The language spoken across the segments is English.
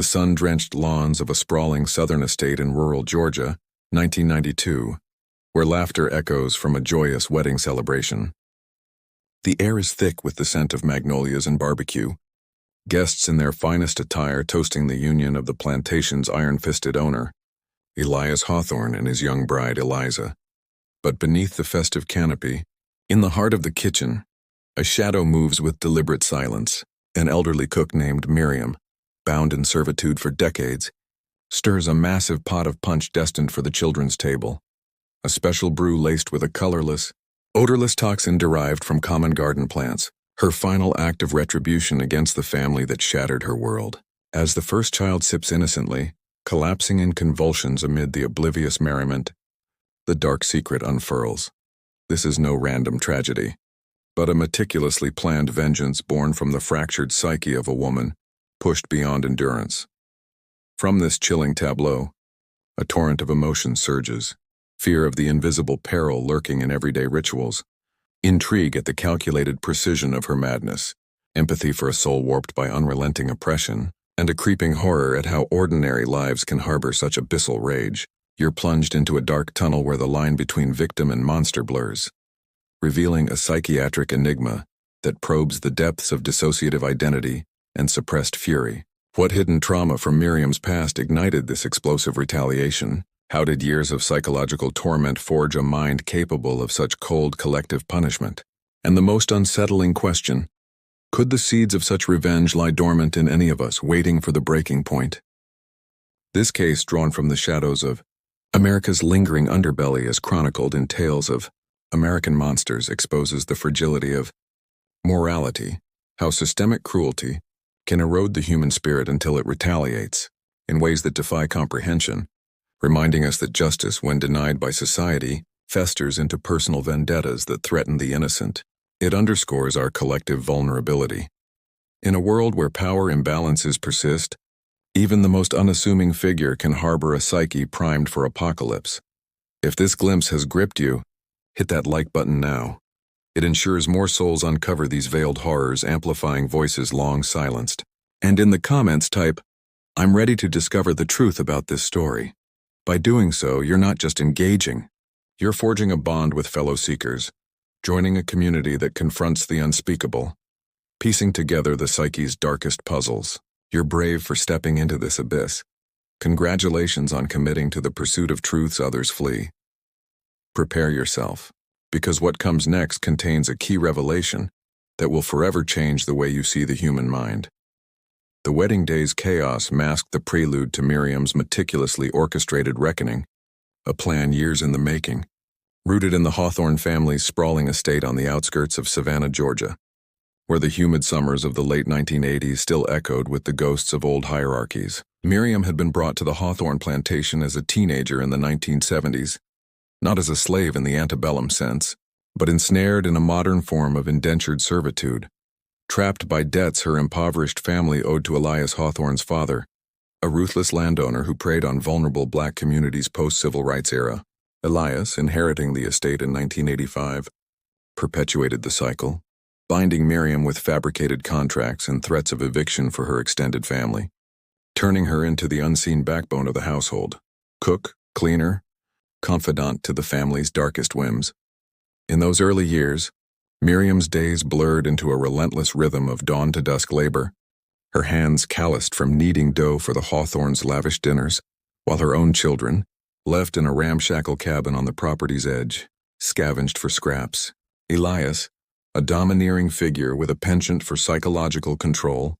the sun-drenched lawns of a sprawling southern estate in rural Georgia, 1992, where laughter echoes from a joyous wedding celebration. The air is thick with the scent of magnolias and barbecue, guests in their finest attire toasting the union of the plantation's iron-fisted owner, Elias Hawthorne, and his young bride, Eliza. But beneath the festive canopy, in the heart of the kitchen, a shadow moves with deliberate silence. An elderly cook named Miriam, bound in servitude for decades, stirs a massive pot of punch destined for the children's table, a special brew laced with a colorless, odorless toxin derived from common garden plants, her final act of retribution against the family that shattered her world. As the first child sips innocently, collapsing in convulsions amid the oblivious merriment, the dark secret unfurls. This is no random tragedy, but a meticulously planned vengeance born from the fractured psyche of a woman pushed beyond endurance. From this chilling tableau, a torrent of emotion surges: fear of the invisible peril lurking in everyday rituals, intrigue at the calculated precision of her madness, empathy for a soul warped by unrelenting oppression, and a creeping horror at how ordinary lives can harbor such abyssal rage. You're plunged into a dark tunnel where the line between victim and monster blurs, revealing a psychiatric enigma that probes the depths of dissociative identity and suppressed fury. What hidden trauma from Miriam's past ignited this explosive retaliation? How did years of psychological torment forge a mind capable of such cold collective punishment? And the most unsettling question: could the seeds of such revenge lie dormant in any of us, waiting for the breaking point? This case, drawn from the shadows of America's lingering underbelly as chronicled in Tales of American Monsters, exposes the fragility of morality, how systemic cruelty can erode the human spirit until it retaliates in ways that defy comprehension, reminding us that justice, when denied by society, festers into personal vendettas that threaten the innocent. It underscores our collective vulnerability. In a world where power imbalances persist, even the most unassuming figure can harbor a psyche primed for apocalypse. If this glimpse has gripped you, hit that like button now. It ensures more souls uncover these veiled horrors, amplifying voices long silenced. And in the comments type, "I'm ready to discover the truth about this story." By doing so, you're not just engaging, you're forging a bond with fellow seekers, joining a community that confronts the unspeakable, piecing together the psyche's darkest puzzles. You're brave for stepping into this abyss. Congratulations on committing to the pursuit of truths others flee. Prepare yourself, because what comes next contains a key revelation that will forever change the way you see the human mind. The wedding day's chaos masked the prelude to Miriam's meticulously orchestrated reckoning, a plan years in the making, rooted in the Hawthorne family's sprawling estate on the outskirts of Savannah, Georgia, where the humid summers of the late 1980s still echoed with the ghosts of old hierarchies. Miriam had been brought to the Hawthorne plantation as a teenager in the 1970s, not as a slave in the antebellum sense, but ensnared in a modern form of indentured servitude, trapped by debts her impoverished family owed to Elias Hawthorne's father, a ruthless landowner who preyed on vulnerable black communities post-civil rights era. Elias, inheriting the estate in 1985, perpetuated the cycle, binding Miriam with fabricated contracts and threats of eviction for her extended family, turning her into the unseen backbone of the household, cook, cleaner, confidant to the family's darkest whims. In those early years, Miriam's days blurred into a relentless rhythm of dawn-to-dusk labor, her hands calloused from kneading dough for the Hawthornes' lavish dinners, while her own children, left in a ramshackle cabin on the property's edge, scavenged for scraps. Elias, a domineering figure with a penchant for psychological control,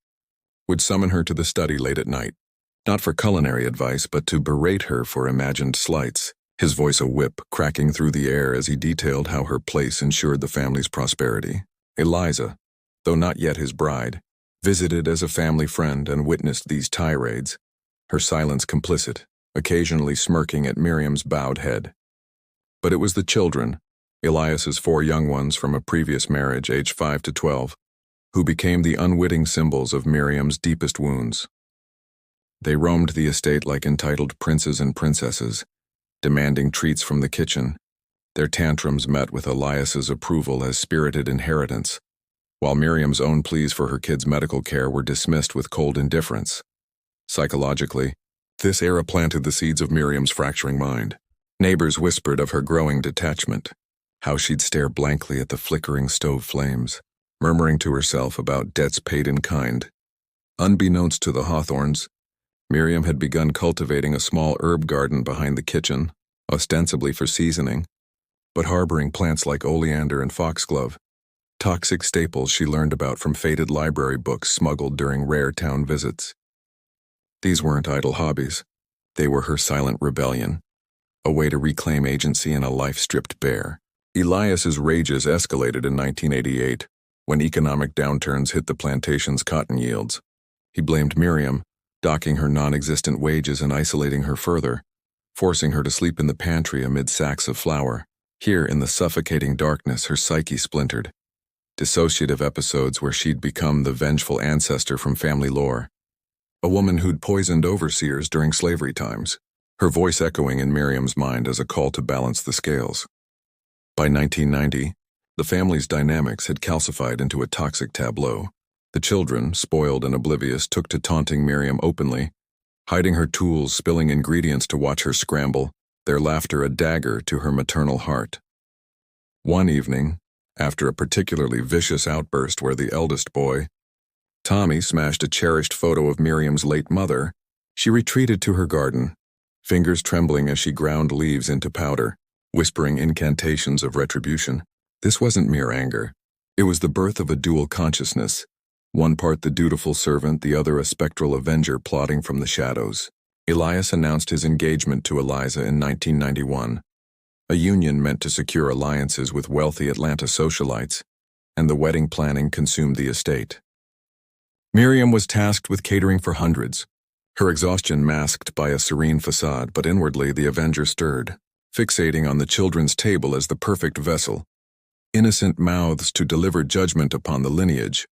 would summon her to the study late at night, not for culinary advice but to berate her for imagined slights, his voice a whip cracking through the air as he detailed how her place ensured the family's prosperity. Eliza, though not yet his bride, visited as a family friend and witnessed these tirades, her silence complicit, occasionally smirking at Miriam's bowed head. But it was the children, Elias's 4 young ones from a previous marriage aged 5 to 12, who became the unwitting symbols of Miriam's deepest wounds. They roamed the estate like entitled princes and princesses, demanding treats from the kitchen, their tantrums met with Elias's approval as spirited inheritance, while Miriam's own pleas for her kids' medical care were dismissed with cold indifference. Psychologically, this era planted the seeds of Miriam's fracturing mind. Neighbors whispered of her growing detachment, how she'd stare blankly at the flickering stove flames, murmuring to herself about debts paid in kind. Unbeknownst to the Hawthorns, Miriam had begun cultivating a small herb garden behind the kitchen, ostensibly for seasoning, but harboring plants like oleander and foxglove, toxic staples she learned about from faded library books smuggled during rare town visits. These weren't idle hobbies. They were her silent rebellion, a way to reclaim agency in a life stripped bare. Elias's rages escalated in 1988, when economic downturns hit the plantation's cotton yields. He blamed Miriam, docking her non-existent wages and isolating her further, forcing her to sleep in the pantry amid sacks of flour. Here, in the suffocating darkness, her psyche splintered. Dissociative episodes where she'd become the vengeful ancestor from family lore, a woman who'd poisoned overseers during slavery times, her voice echoing in Miriam's mind as a call to balance the scales. By 1990, the family's dynamics had calcified into a toxic tableau. The children, spoiled and oblivious, took to taunting Miriam openly, hiding her tools, spilling ingredients to watch her scramble, their laughter a dagger to her maternal heart. One evening, after a particularly vicious outburst where the eldest boy, Tommy, smashed a cherished photo of Miriam's late mother, she retreated to her garden, fingers trembling as she ground leaves into powder, whispering incantations of retribution. This wasn't mere anger. It was the birth of a dual consciousness, one part the dutiful servant, the other a spectral avenger plotting from the shadows. Elias announced his engagement to Eliza in 1991, a union meant to secure alliances with wealthy Atlanta socialites, and the wedding planning consumed the estate. Miriam was tasked with catering for hundreds, her exhaustion masked by a serene facade, but inwardly the avenger stirred, fixating on the children's table as the perfect vessel, innocent mouths to deliver judgment upon the lineage.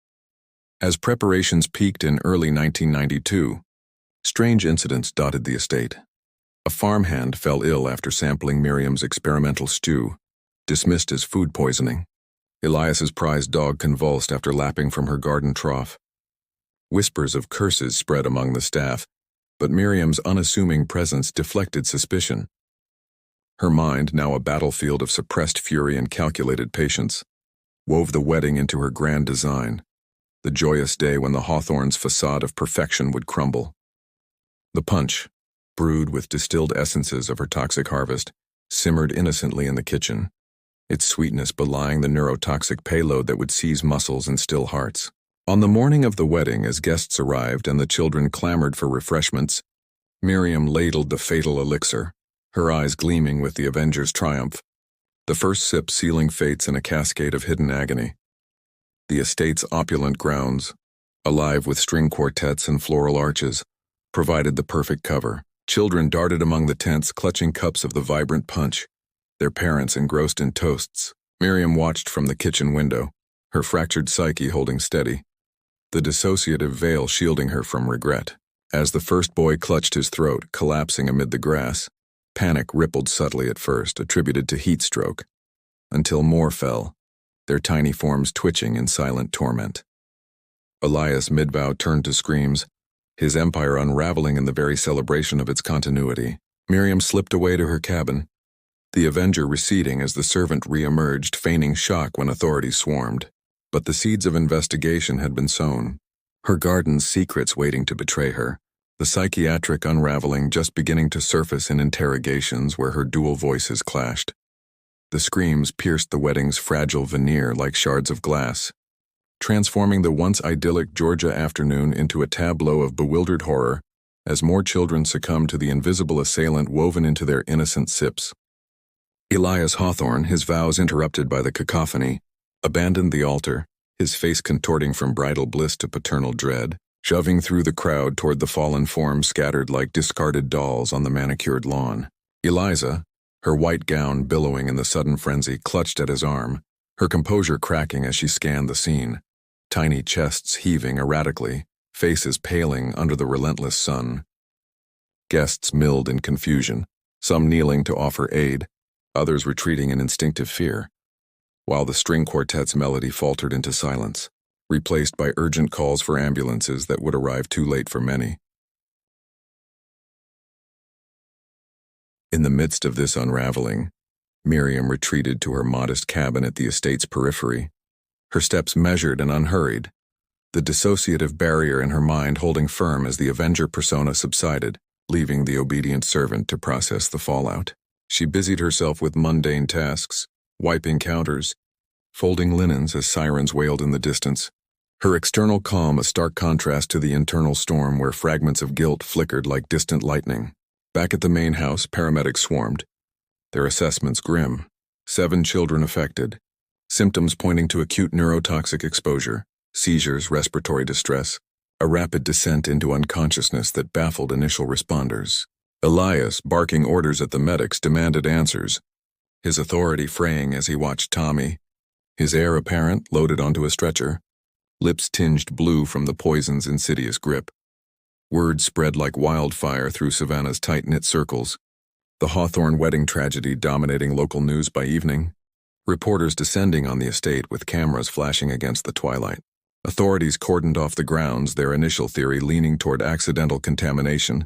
As preparations peaked in early 1992, strange incidents dotted the estate. A farmhand fell ill after sampling Miriam's experimental stew, dismissed as food poisoning. Elias's prized dog convulsed after lapping from her garden trough. Whispers of curses spread among the staff, but Miriam's unassuming presence deflected suspicion. Her mind, now a battlefield of suppressed fury and calculated patience, wove the wedding into her grand design, the joyous day when the Hawthorns' facade of perfection would crumble. The punch, brewed with distilled essences of her toxic harvest, simmered innocently in the kitchen, its sweetness belying the neurotoxic payload that would seize muscles and still hearts. On the morning of the wedding, as guests arrived and the children clamored for refreshments, Miriam ladled the fatal elixir, her eyes gleaming with the Avenger's triumph, the first sip sealing fates in a cascade of hidden agony. The estate's opulent grounds, alive with string quartets and floral arches, provided the perfect cover. Children darted among the tents, clutching cups of the vibrant punch, their parents engrossed in toasts. Miriam watched from the kitchen window, her fractured psyche holding steady, the dissociative veil shielding her from regret. As the first boy clutched his throat, collapsing amid the grass, panic rippled subtly at first, attributed to heat stroke, until more fell, their tiny forms twitching in silent torment. Elias Midvow turned to screams, his empire unraveling in the very celebration of its continuity. Miriam slipped away to her cabin, the Avenger receding as the servant re-emerged, feigning shock when authorities swarmed. But the seeds of investigation had been sown, her garden's secrets waiting to betray her, the psychiatric unraveling just beginning to surface in interrogations where her dual voices clashed. The screams pierced the wedding's fragile veneer like shards of glass, transforming the once idyllic Georgia afternoon into a tableau of bewildered horror as more children succumbed to the invisible assailant woven into their innocent sips. Elias Hawthorne, his vows interrupted by the cacophony, abandoned the altar, his face contorting from bridal bliss to paternal dread, shoving through the crowd toward the fallen forms scattered like discarded dolls on the manicured lawn. Eliza, her white gown billowing in the sudden frenzy, clutched at his arm, her composure cracking as she scanned the scene, tiny chests heaving erratically, faces paling under the relentless sun. Guests milled in confusion, some kneeling to offer aid, others retreating in instinctive fear, while the string quartet's melody faltered into silence, replaced by urgent calls for ambulances that would arrive too late for many. In the midst of this unraveling, Miriam retreated to her modest cabin at the estate's periphery, her steps measured and unhurried, the dissociative barrier in her mind holding firm as the Avenger persona subsided, leaving the obedient servant to process the fallout. She busied herself with mundane tasks, wiping counters, folding linens as sirens wailed in the distance. Her external calm a stark contrast to the internal storm where fragments of guilt flickered like distant lightning. Back at the main house, paramedics swarmed, their assessments grim. 7 children affected, symptoms pointing to acute neurotoxic exposure, seizures, respiratory distress, a rapid descent into unconsciousness that baffled initial responders. Elias, barking orders at the medics, demanded answers, his authority fraying as he watched Tommy, his heir apparent, loaded onto a stretcher, lips tinged blue from the poison's insidious grip. Word spread like wildfire through Savannah's tight-knit circles, the Hawthorne wedding tragedy dominating local news by evening, reporters descending on the estate with cameras flashing against the twilight. Authorities cordoned off the grounds, their initial theory leaning toward accidental contamination,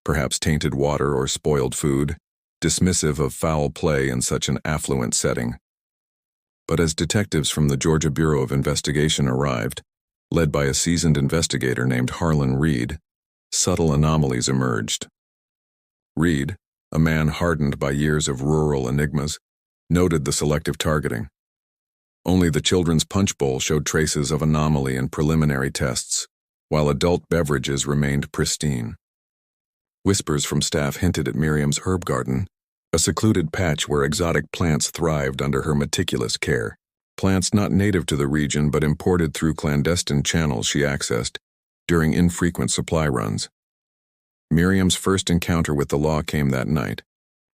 perhaps tainted water or spoiled food, dismissive of foul play in such an affluent setting. But as detectives from the Georgia Bureau of Investigation arrived, led by a seasoned investigator named Harlan Reed, subtle anomalies emerged. Reed, a man hardened by years of rural enigmas, noted the selective targeting. Only the children's punch bowl showed traces of anomaly in preliminary tests, while adult beverages remained pristine. Whispers from staff hinted at Miriam's herb garden, a secluded patch where exotic plants thrived under her meticulous care. Plants not native to the region but imported through clandestine channels she accessed during infrequent supply runs. Miriam's first encounter with the law came that night,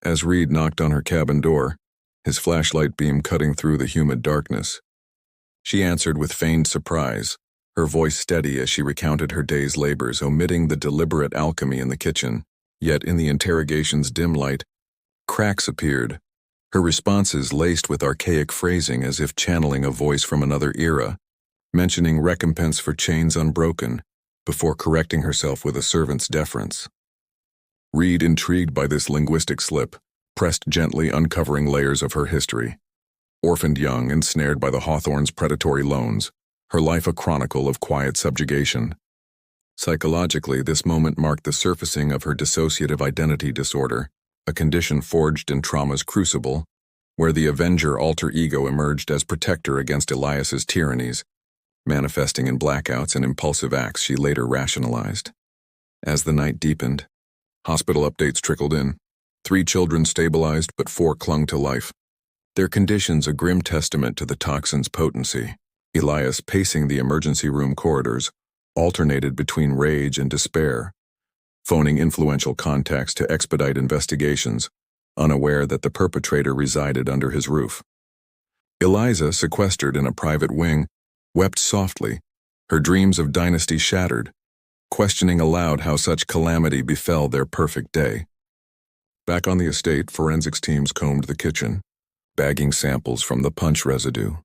as Reed knocked on her cabin door, his flashlight beam cutting through the humid darkness. She answered with feigned surprise, her voice steady as she recounted her day's labors, omitting the deliberate alchemy in the kitchen. Yet in the interrogation's dim light, cracks appeared, her responses laced with archaic phrasing as if channeling a voice from another era, mentioning recompense for chains unbroken, before correcting herself with a servant's deference. Reed, intrigued by this linguistic slip, pressed gently, uncovering layers of her history. Orphaned young, ensnared by the Hawthorne's predatory loans, her life a chronicle of quiet subjugation. Psychologically, this moment marked the surfacing of her dissociative identity disorder, a condition forged in trauma's crucible, where the Avenger alter ego emerged as protector against Elias's tyrannies, manifesting in blackouts and impulsive acts she later rationalized. As the night deepened, hospital updates trickled in. 3 children stabilized, but 4 clung to life, their conditions a grim testament to the toxin's potency. Elias, pacing the emergency room corridors, alternated between rage and despair, phoning influential contacts to expedite investigations, unaware that the perpetrator resided under his roof. Eliza, sequestered in a private wing, wept softly, her dreams of dynasty shattered, questioning aloud how such calamity befell their perfect day. Back on the estate, forensics teams combed the kitchen, bagging samples from the punch residue,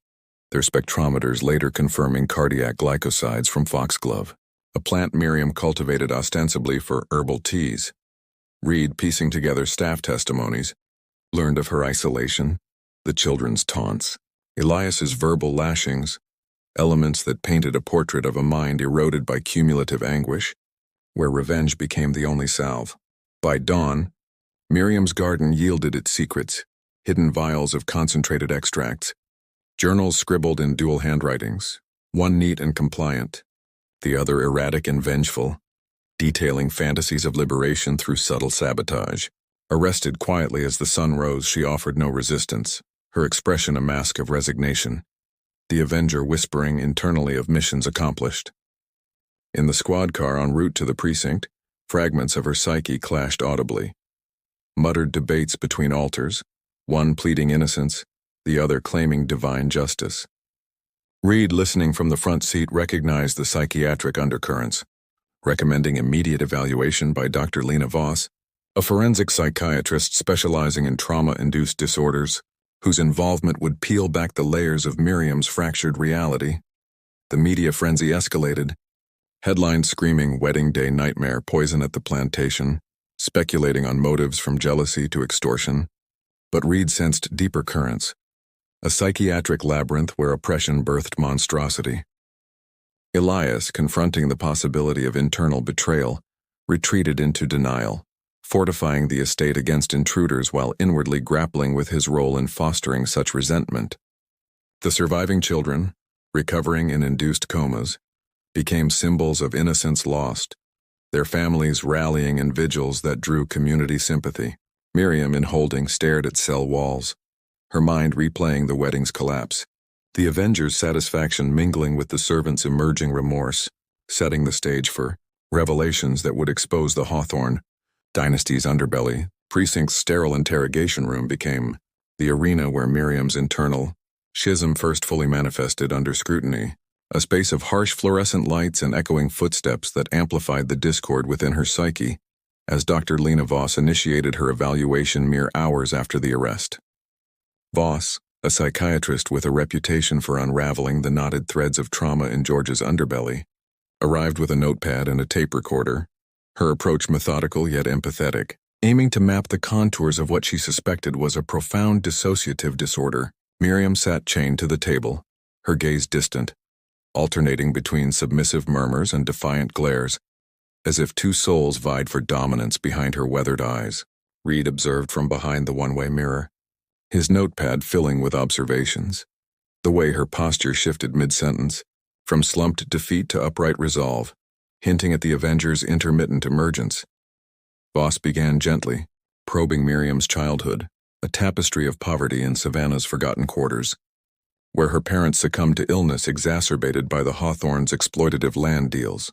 their spectrometers later confirming cardiac glycosides from foxglove, a plant Miriam cultivated ostensibly for herbal teas. Reed, piecing together staff testimonies, learned of her isolation, the children's taunts, Elias's verbal lashings, elements that painted a portrait of a mind eroded by cumulative anguish, where revenge became the only salve. By dawn, Miriam's garden yielded its secrets, hidden vials of concentrated extracts, journals scribbled in dual handwritings, one neat and compliant, the other erratic and vengeful, detailing fantasies of liberation through subtle sabotage. Arrested quietly as the sun rose, she offered no resistance, her expression a mask of resignation, the Avenger whispering internally of missions accomplished. In the squad car en route to the precinct, fragments of her psyche clashed audibly. Muttered debates between alters, one pleading innocence, the other claiming divine justice. Reed, listening from the front seat, recognized the psychiatric undercurrents, recommending immediate evaluation by Dr. Lena Voss, a forensic psychiatrist specializing in trauma-induced disorders, whose involvement would peel back the layers of Miriam's fractured reality. The media frenzy escalated, headlines screaming "Wedding Day Nightmare, Poison at the Plantation," speculating on motives from jealousy to extortion. But Reed sensed deeper currents, a psychiatric labyrinth where oppression birthed monstrosity. Elias, confronting the possibility of internal betrayal, retreated into denial, fortifying the estate against intruders while inwardly grappling with his role in fostering such resentment. The surviving children, recovering in induced comas, became symbols of innocence lost, their families rallying in vigils that drew community sympathy. Miriam, in holding, stared at cell walls, her mind replaying the wedding's collapse, the Avengers' satisfaction mingling with the servants' emerging remorse, setting the stage for revelations that would expose the Hawthorne dynasty's underbelly. Precinct's sterile interrogation room became the arena where Miriam's internal schism first fully manifested under scrutiny, a space of harsh fluorescent lights and echoing footsteps that amplified the discord within her psyche as Dr. Lena Voss initiated her evaluation mere hours after the arrest. Voss, a psychiatrist with a reputation for unraveling the knotted threads of trauma in George's underbelly, arrived with a notepad and a tape recorder, her approach methodical yet empathetic, aiming to map the contours of what she suspected was a profound dissociative disorder. Miriam sat chained to the table, her gaze distant, alternating between submissive murmurs and defiant glares, as if two souls vied for dominance behind her weathered eyes. Reed observed from behind the one-way mirror, his notepad filling with observations, the way her posture shifted mid-sentence, from slumped defeat to upright resolve, hinting at the Avengers' intermittent emergence. Voss began gently, probing Miriam's childhood, a tapestry of poverty in Savannah's forgotten quarters, where her parents succumbed to illness exacerbated by the Hawthorns' exploitative land deals,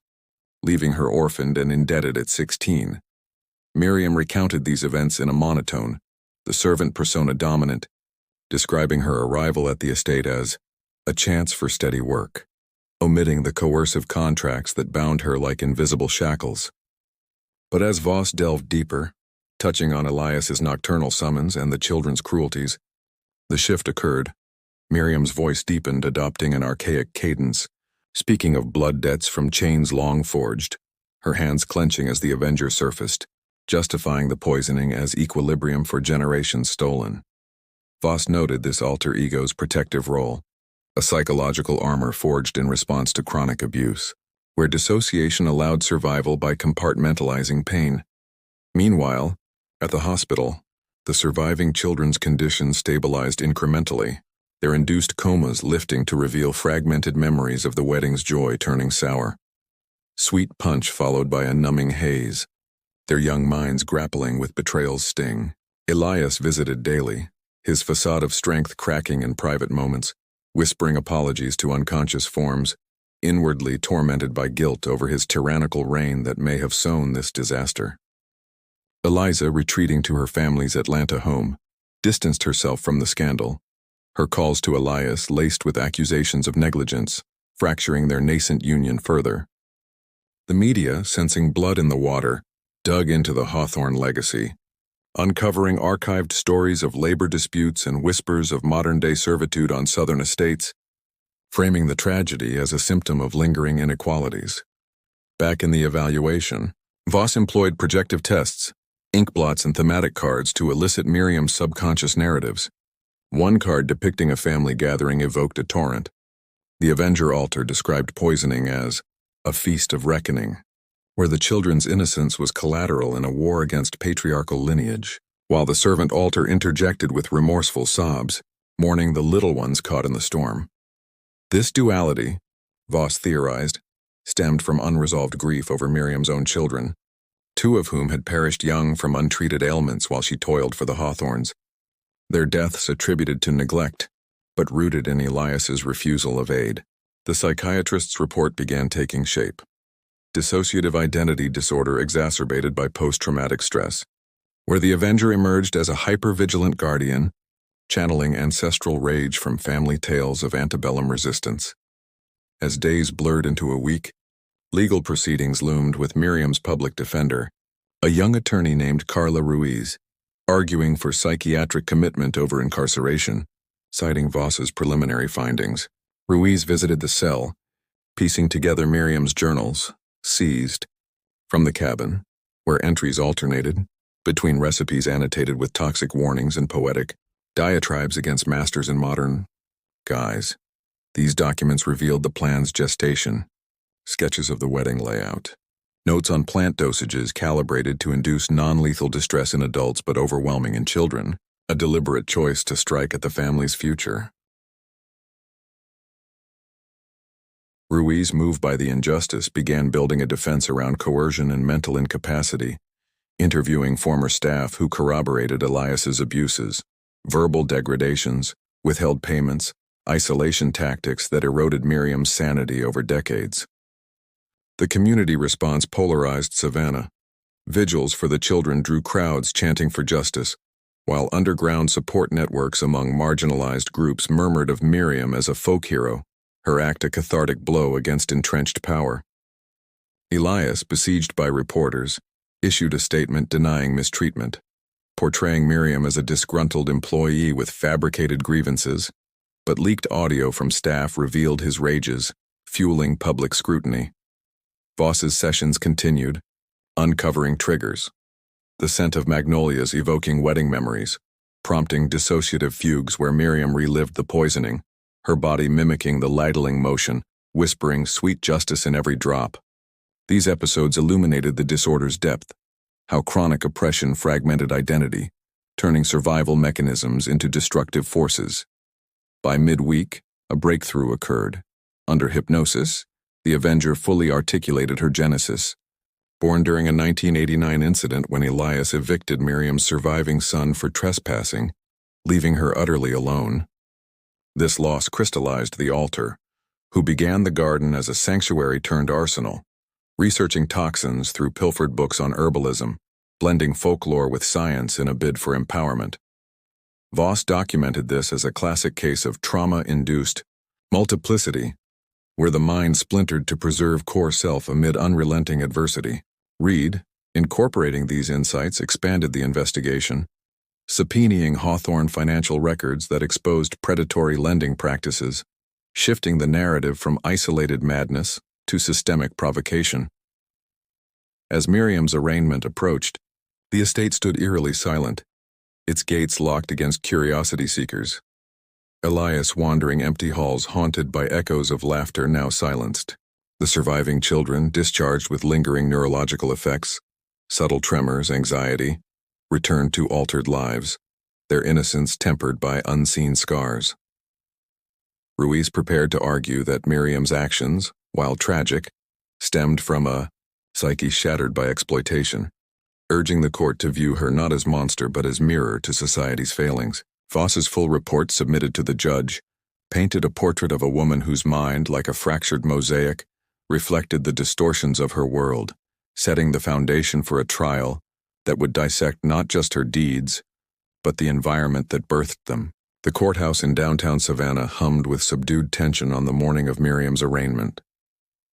leaving her orphaned and indebted at 16. Miriam recounted these events in a monotone, the servant persona dominant, describing her arrival at the estate as a chance for steady work, omitting the coercive contracts that bound her like invisible shackles. But as Voss delved deeper, touching on Elias's nocturnal summons and the children's cruelties, the shift occurred. Miriam's voice deepened, adopting an archaic cadence, speaking of blood debts from chains long forged, her hands clenching as the Avenger surfaced, justifying the poisoning as equilibrium for generations stolen. Voss noted this alter ego's protective role, a psychological armor forged in response to chronic abuse, where dissociation allowed survival by compartmentalizing pain. Meanwhile, at the hospital, the surviving children's condition stabilized incrementally, their induced comas lifting to reveal fragmented memories of the wedding's joy turning sour. Sweet punch followed by a numbing haze, their young minds grappling with betrayal's sting. Elias visited daily, his facade of strength cracking in private moments, whispering apologies to unconscious forms, inwardly tormented by guilt over his tyrannical reign that may have sown this disaster. Eliza, retreating to her family's Atlanta home, distanced herself from the scandal, her calls to Elias laced with accusations of negligence, fracturing their nascent union further. The media, sensing blood in the water, dug into the Hawthorne legacy, uncovering archived stories of labor disputes and whispers of modern-day servitude on Southern estates, framing the tragedy as a symptom of lingering inequalities. Back in the evaluation, Voss employed projective tests, ink blots and thematic cards to elicit Miriam's subconscious narratives. One card depicting a family gathering evoked a torrent. The Avenger altar described poisoning as a feast of reckoning, where the children's innocence was collateral in a war against patriarchal lineage, while the servant altar interjected with remorseful sobs, mourning the little ones caught in the storm. This duality, Voss theorized, stemmed from unresolved grief over Miriam's own children, two of whom had perished young from untreated ailments while she toiled for the Hawthorns, their deaths attributed to neglect, but rooted in Elias's refusal of aid. The psychiatrist's report began taking shape. Dissociative identity disorder exacerbated by post-traumatic stress, where the Avenger emerged as a hyper-vigilant guardian, channeling ancestral rage from family tales of antebellum resistance. As days blurred into a week, legal proceedings loomed with Miriam's public defender, a young attorney named Carla Ruiz, arguing for psychiatric commitment over incarceration, citing Voss's preliminary findings. Ruiz visited the cell, piecing together Miriam's journals, seized from the cabin, where entries alternated between recipes annotated with toxic warnings and poetic diatribes against masters and modern guys. These documents revealed the plan's gestation, sketches of the wedding layout, notes on plant dosages calibrated to induce non-lethal distress in adults but overwhelming in children, a deliberate choice to strike at the family's future. Ruiz, moved by the injustice, began building a defense around coercion and mental incapacity, interviewing former staff who corroborated Elias's abuses, verbal degradations, withheld payments, isolation tactics that eroded Miriam's sanity over decades. The community response polarized Savannah. Vigils for the children drew crowds chanting for justice, while underground support networks among marginalized groups murmured of Miriam as a folk hero, her act a cathartic blow against entrenched power. Elias, besieged by reporters, issued a statement denying mistreatment, portraying Miriam as a disgruntled employee with fabricated grievances, but leaked audio from staff revealed his rages, fueling public scrutiny. Voss's sessions continued, uncovering triggers, the scent of magnolias evoking wedding memories, prompting dissociative fugues where Miriam relived the poisoning, her body mimicking the ladling motion, whispering sweet justice in every drop. These episodes illuminated the disorder's depth, how chronic oppression fragmented identity, turning survival mechanisms into destructive forces. By midweek, a breakthrough occurred. Under hypnosis, the Avenger fully articulated her genesis. Born during a 1989 incident when Elias evicted Miriam's surviving son for trespassing, leaving her utterly alone. This loss crystallized the alter, who began the garden as a sanctuary turned arsenal, researching toxins through pilfered books on herbalism, blending folklore with science in a bid for empowerment. Voss documented this as a classic case of trauma-induced multiplicity, where the mind splintered to preserve core self amid unrelenting adversity. Reed, incorporating these insights, expanded the investigation, subpoenaing Hawthorne financial records that exposed predatory lending practices, shifting the narrative from isolated madness to systemic provocation. As Miriam's arraignment approached, the estate stood eerily silent, its gates locked against curiosity seekers. Elias wandering empty halls haunted by echoes of laughter now silenced. The surviving children, discharged with lingering neurological effects, subtle tremors, anxiety, returned to altered lives, their innocence tempered by unseen scars. Ruiz prepared to argue that Miriam's actions, while tragic, stemmed from a psyche shattered by exploitation, urging the court to view her not as monster but as mirror to society's failings. Voss's full report submitted to the judge painted a portrait of a woman whose mind, like a fractured mosaic, reflected the distortions of her world, setting the foundation for a trial that would dissect not just her deeds, but the environment that birthed them. The courthouse in downtown Savannah hummed with subdued tension on the morning of Miriam's arraignment.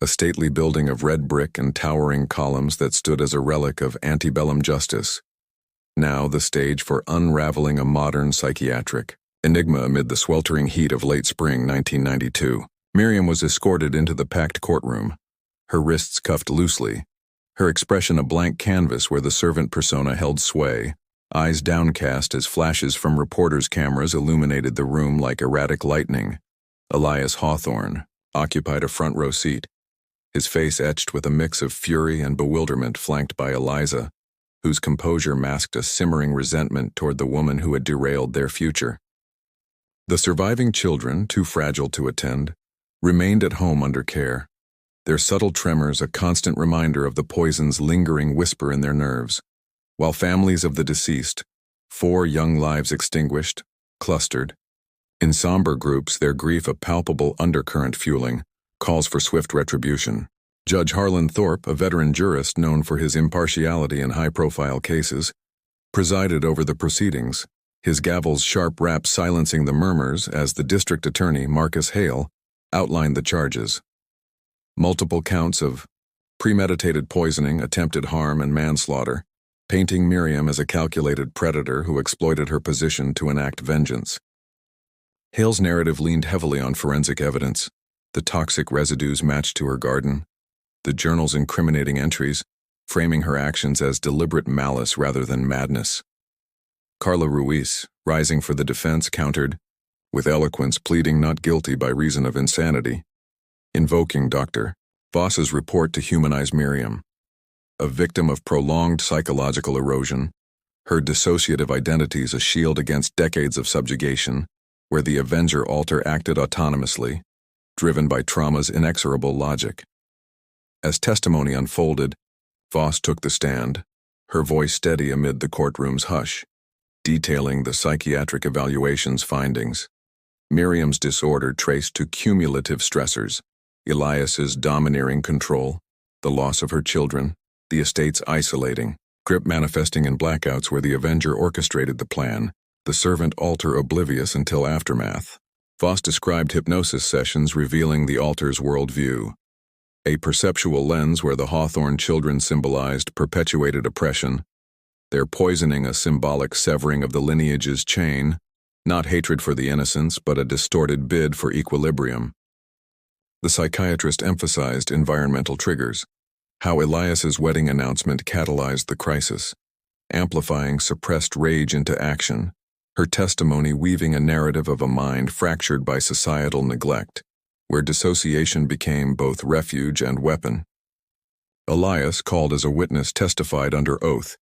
A stately building of red brick and towering columns that stood as a relic of antebellum justice, now the stage for unraveling a modern psychiatric enigma amid the sweltering heat of late spring 1992. Miriam was escorted into the packed courtroom, her wrists cuffed loosely, her expression a blank canvas where the servant persona held sway, eyes downcast as flashes from reporters' cameras illuminated the room like erratic lightning. Elias Hawthorne occupied a front row seat, his face etched with a mix of fury and bewilderment, flanked by Eliza, whose composure masked a simmering resentment toward the woman who had derailed their future. The surviving children, too fragile to attend, remained at home under care, their subtle tremors a constant reminder of the poison's lingering whisper in their nerves, while families of the deceased, 4 young lives extinguished, clustered. In somber groups, their grief a palpable undercurrent fueling calls for swift retribution. Judge Harlan Thorpe, a veteran jurist known for his impartiality in high-profile cases, presided over the proceedings, his gavel's sharp rap silencing the murmurs as the district attorney, Marcus Hale, outlined the charges. Multiple counts of premeditated poisoning, attempted harm, and manslaughter, painting Miriam as a calculated predator who exploited her position to enact vengeance. Hale's narrative leaned heavily on forensic evidence, the toxic residues matched to her garden, the journal's incriminating entries, framing her actions as deliberate malice rather than madness. Carla Ruiz, rising for the defense, countered, with eloquence pleading not guilty by reason of insanity, invoking Dr. Voss's report to humanize Miriam. A victim of prolonged psychological erosion, her dissociative identities a shield against decades of subjugation, where the Avenger alter acted autonomously, driven by trauma's inexorable logic. As testimony unfolded, Voss took the stand, her voice steady amid the courtroom's hush, detailing the psychiatric evaluation's findings. Miriam's disorder traced to cumulative stressors, Elias's domineering control, the loss of her children, the estate's isolating grip manifesting in blackouts where the Avenger orchestrated the plan, the servant alter oblivious until aftermath. Voss described hypnosis sessions revealing the alter's worldview, a perceptual lens where the Hawthorne children symbolized perpetuated oppression, their poisoning a symbolic severing of the lineage's chain, not hatred for the innocents but a distorted bid for equilibrium. The psychiatrist emphasized environmental triggers, how Elias's wedding announcement catalyzed the crisis, amplifying suppressed rage into action, her testimony weaving a narrative of a mind fractured by societal neglect, where dissociation became both refuge and weapon. Elias, called as a witness, testified under oath,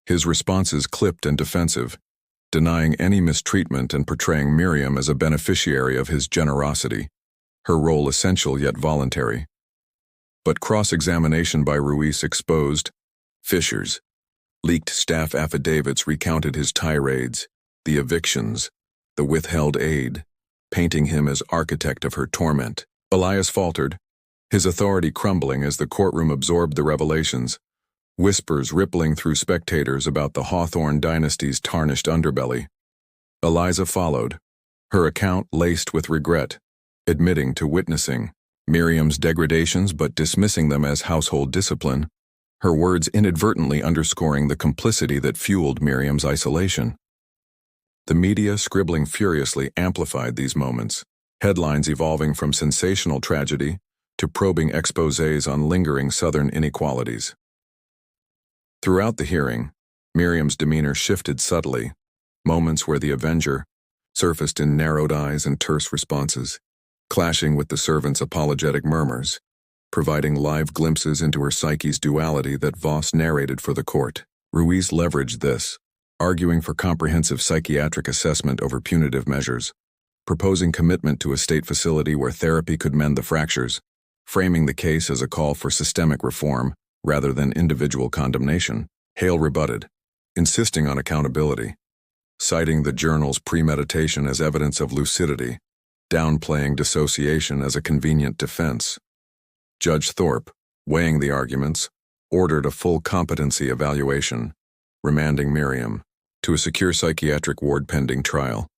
his responses clipped and defensive, denying any mistreatment and portraying Miriam as a beneficiary of his generosity, her role essential yet voluntary. But cross-examination by Ruiz exposed fissures. Leaked staff affidavits recounted his tirades, the evictions, the withheld aid, painting him as architect of her torment. Elias faltered, his authority crumbling as the courtroom absorbed the revelations, whispers rippling through spectators about the Hawthorne dynasty's tarnished underbelly. Eliza followed, her account laced with regret, admitting to witnessing Miriam's degradations but dismissing them as household discipline, her words inadvertently underscoring the complicity that fueled Miriam's isolation. The media, scribbling furiously, amplified these moments, headlines evolving from sensational tragedy to probing exposés on lingering Southern inequalities. Throughout the hearing, Miriam's demeanor shifted subtly, moments where the Avenger surfaced in narrowed eyes and terse responses, clashing with the servant's apologetic murmurs, providing live glimpses into her psyche's duality that Voss narrated for the court. Ruiz leveraged this, arguing for comprehensive psychiatric assessment over punitive measures, proposing commitment to a state facility where therapy could mend the fractures, framing the case as a call for systemic reform rather than individual condemnation. Hale rebutted, insisting on accountability, citing the journal's premeditation as evidence of lucidity, downplaying dissociation as a convenient defense. Judge Thorpe, weighing the arguments, ordered a full competency evaluation, remanding Miriam to a secure psychiatric ward pending trial,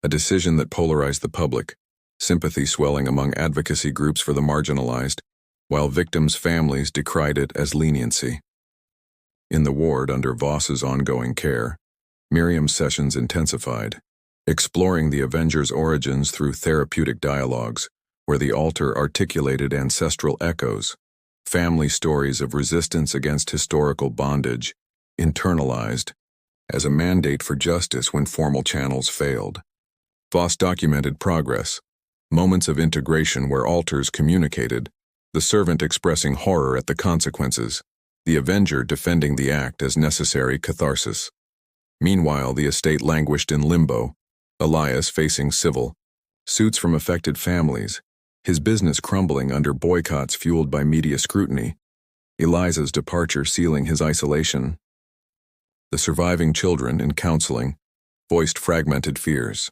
a decision that polarized the public, sympathy swelling among advocacy groups for the marginalized, while victims' families decried it as leniency. In the ward under Voss's ongoing care, Miriam's sessions intensified, exploring the Avenger's origins through therapeutic dialogues, where the altar articulated ancestral echoes, family stories of resistance against historical bondage, internalized, as a mandate for justice when formal channels failed. Voss documented progress, moments of integration where altars communicated, the servant expressing horror at the consequences, the Avenger defending the act as necessary catharsis. Meanwhile, the estate languished in limbo, Elias facing civil suits from affected families, his business crumbling under boycotts fueled by media scrutiny, Eliza's departure sealing his isolation. The surviving children, in counseling, voiced fragmented fears,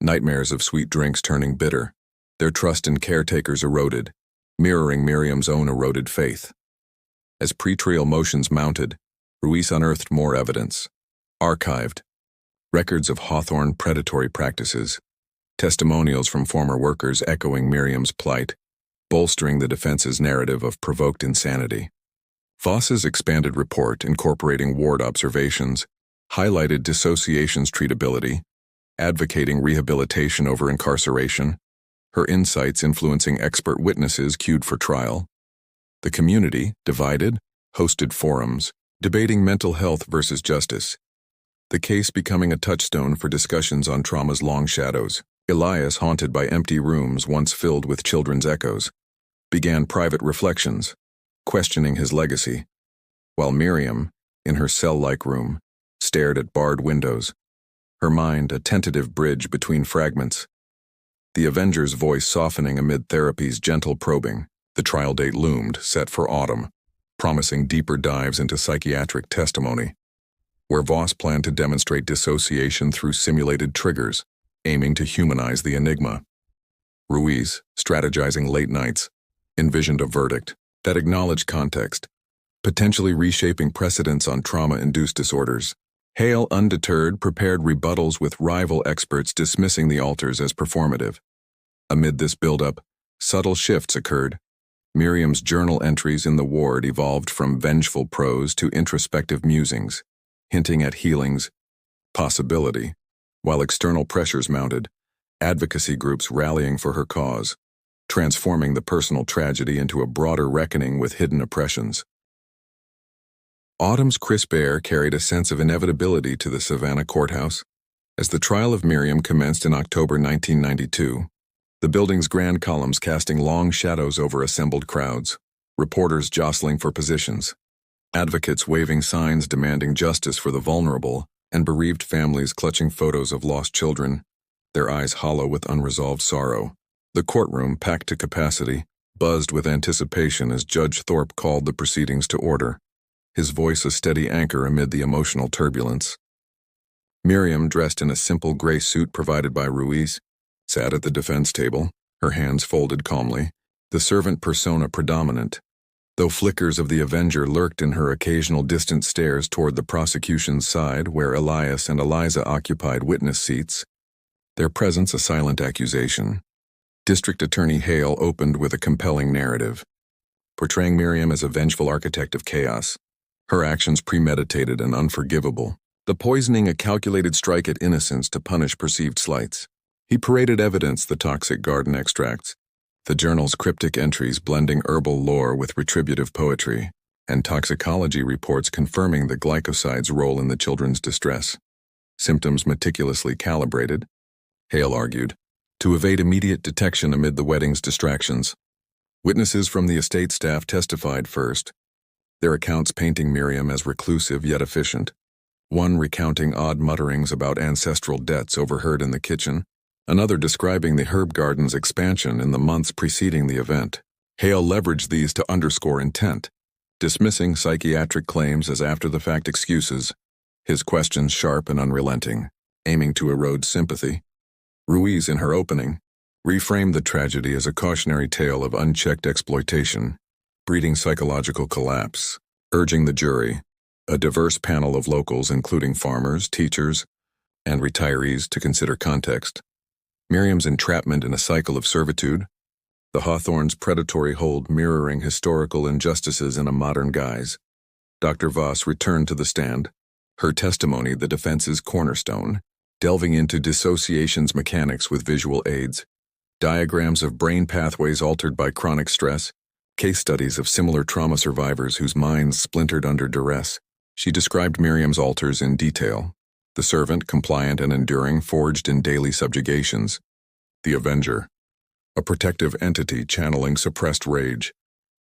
nightmares of sweet drinks turning bitter, their trust in caretakers eroded, mirroring Miriam's own eroded faith. As pretrial motions mounted, Ruiz unearthed more evidence, archived, records of Hawthorne predatory practices, testimonials from former workers echoing Miriam's plight, bolstering the defense's narrative of provoked insanity. Voss's expanded report, incorporating ward observations, highlighted dissociation's treatability, advocating rehabilitation over incarceration, her insights influencing expert witnesses queued for trial. The community, divided, hosted forums, debating mental health versus justice. The case becoming a touchstone for discussions on trauma's long shadows. Elias, haunted by empty rooms once filled with children's echoes, began private reflections, questioning his legacy, while Miriam, in her cell-like room, stared at barred windows, her mind a tentative bridge between fragments. The Avenger's voice softening amid therapy's gentle probing. The trial date loomed, set for autumn, promising deeper dives into psychiatric testimony, where Voss planned to demonstrate dissociation through simulated triggers, aiming to humanize the enigma. Ruiz, strategizing late nights, envisioned a verdict that acknowledged context, potentially reshaping precedents on trauma-induced disorders. Hale, undeterred, prepared rebuttals with rival experts dismissing the alters as performative. Amid this buildup, subtle shifts occurred. Miriam's journal entries in the ward evolved from vengeful prose to introspective musings, hinting at healing's possibility, while external pressures mounted, advocacy groups rallying for her cause, transforming the personal tragedy into a broader reckoning with hidden oppressions. Autumn's crisp air carried a sense of inevitability to the Savannah courthouse. As the trial of Miriam commenced in October 1992, the building's grand columns casting long shadows over assembled crowds, reporters jostling for positions, advocates waving signs demanding justice for the vulnerable, and bereaved families clutching photos of lost children, their eyes hollow with unresolved sorrow. The courtroom, packed to capacity, buzzed with anticipation as Judge Thorpe called the proceedings to order, his voice a steady anchor amid the emotional turbulence. Miriam, dressed in a simple gray suit provided by Ruiz, sat at the defense table, her hands folded calmly, the servant persona predominant, though flickers of the Avenger lurked in her occasional distant stares toward the prosecution's side where Elias and Eliza occupied witness seats, their presence a silent accusation. District Attorney Hale opened with a compelling narrative, portraying Miriam as a vengeful architect of chaos, her actions premeditated and unforgivable, the poisoning a calculated strike at innocence to punish perceived slights. He paraded evidence, the toxic garden extracts, the journal's cryptic entries blending herbal lore with retributive poetry, and toxicology reports confirming the glycoside's role in the children's distress. Symptoms meticulously calibrated, Hale argued, to evade immediate detection amid the wedding's distractions. Witnesses from the estate staff testified first, their accounts painting Miriam as reclusive yet efficient, one recounting odd mutterings about ancestral debts overheard in the kitchen, another describing the herb garden's expansion in the months preceding the event. Hale leveraged these to underscore intent, dismissing psychiatric claims as after-the-fact excuses, his questions sharp and unrelenting, aiming to erode sympathy. Ruiz, in her opening, reframed the tragedy as a cautionary tale of unchecked exploitation, breeding psychological collapse, urging the jury, a diverse panel of locals including farmers, teachers, and retirees, to consider context. Miriam's entrapment in a cycle of servitude, the Hawthorne's predatory hold mirroring historical injustices in a modern guise. Dr. Voss returned to the stand, her testimony the defense's cornerstone, delving into dissociation's mechanics with visual aids, diagrams of brain pathways altered by chronic stress, case studies of similar trauma survivors whose minds splintered under duress. She described Miriam's alters in detail. The servant, compliant and enduring, forged in daily subjugations. The Avenger, a protective entity channeling suppressed rage,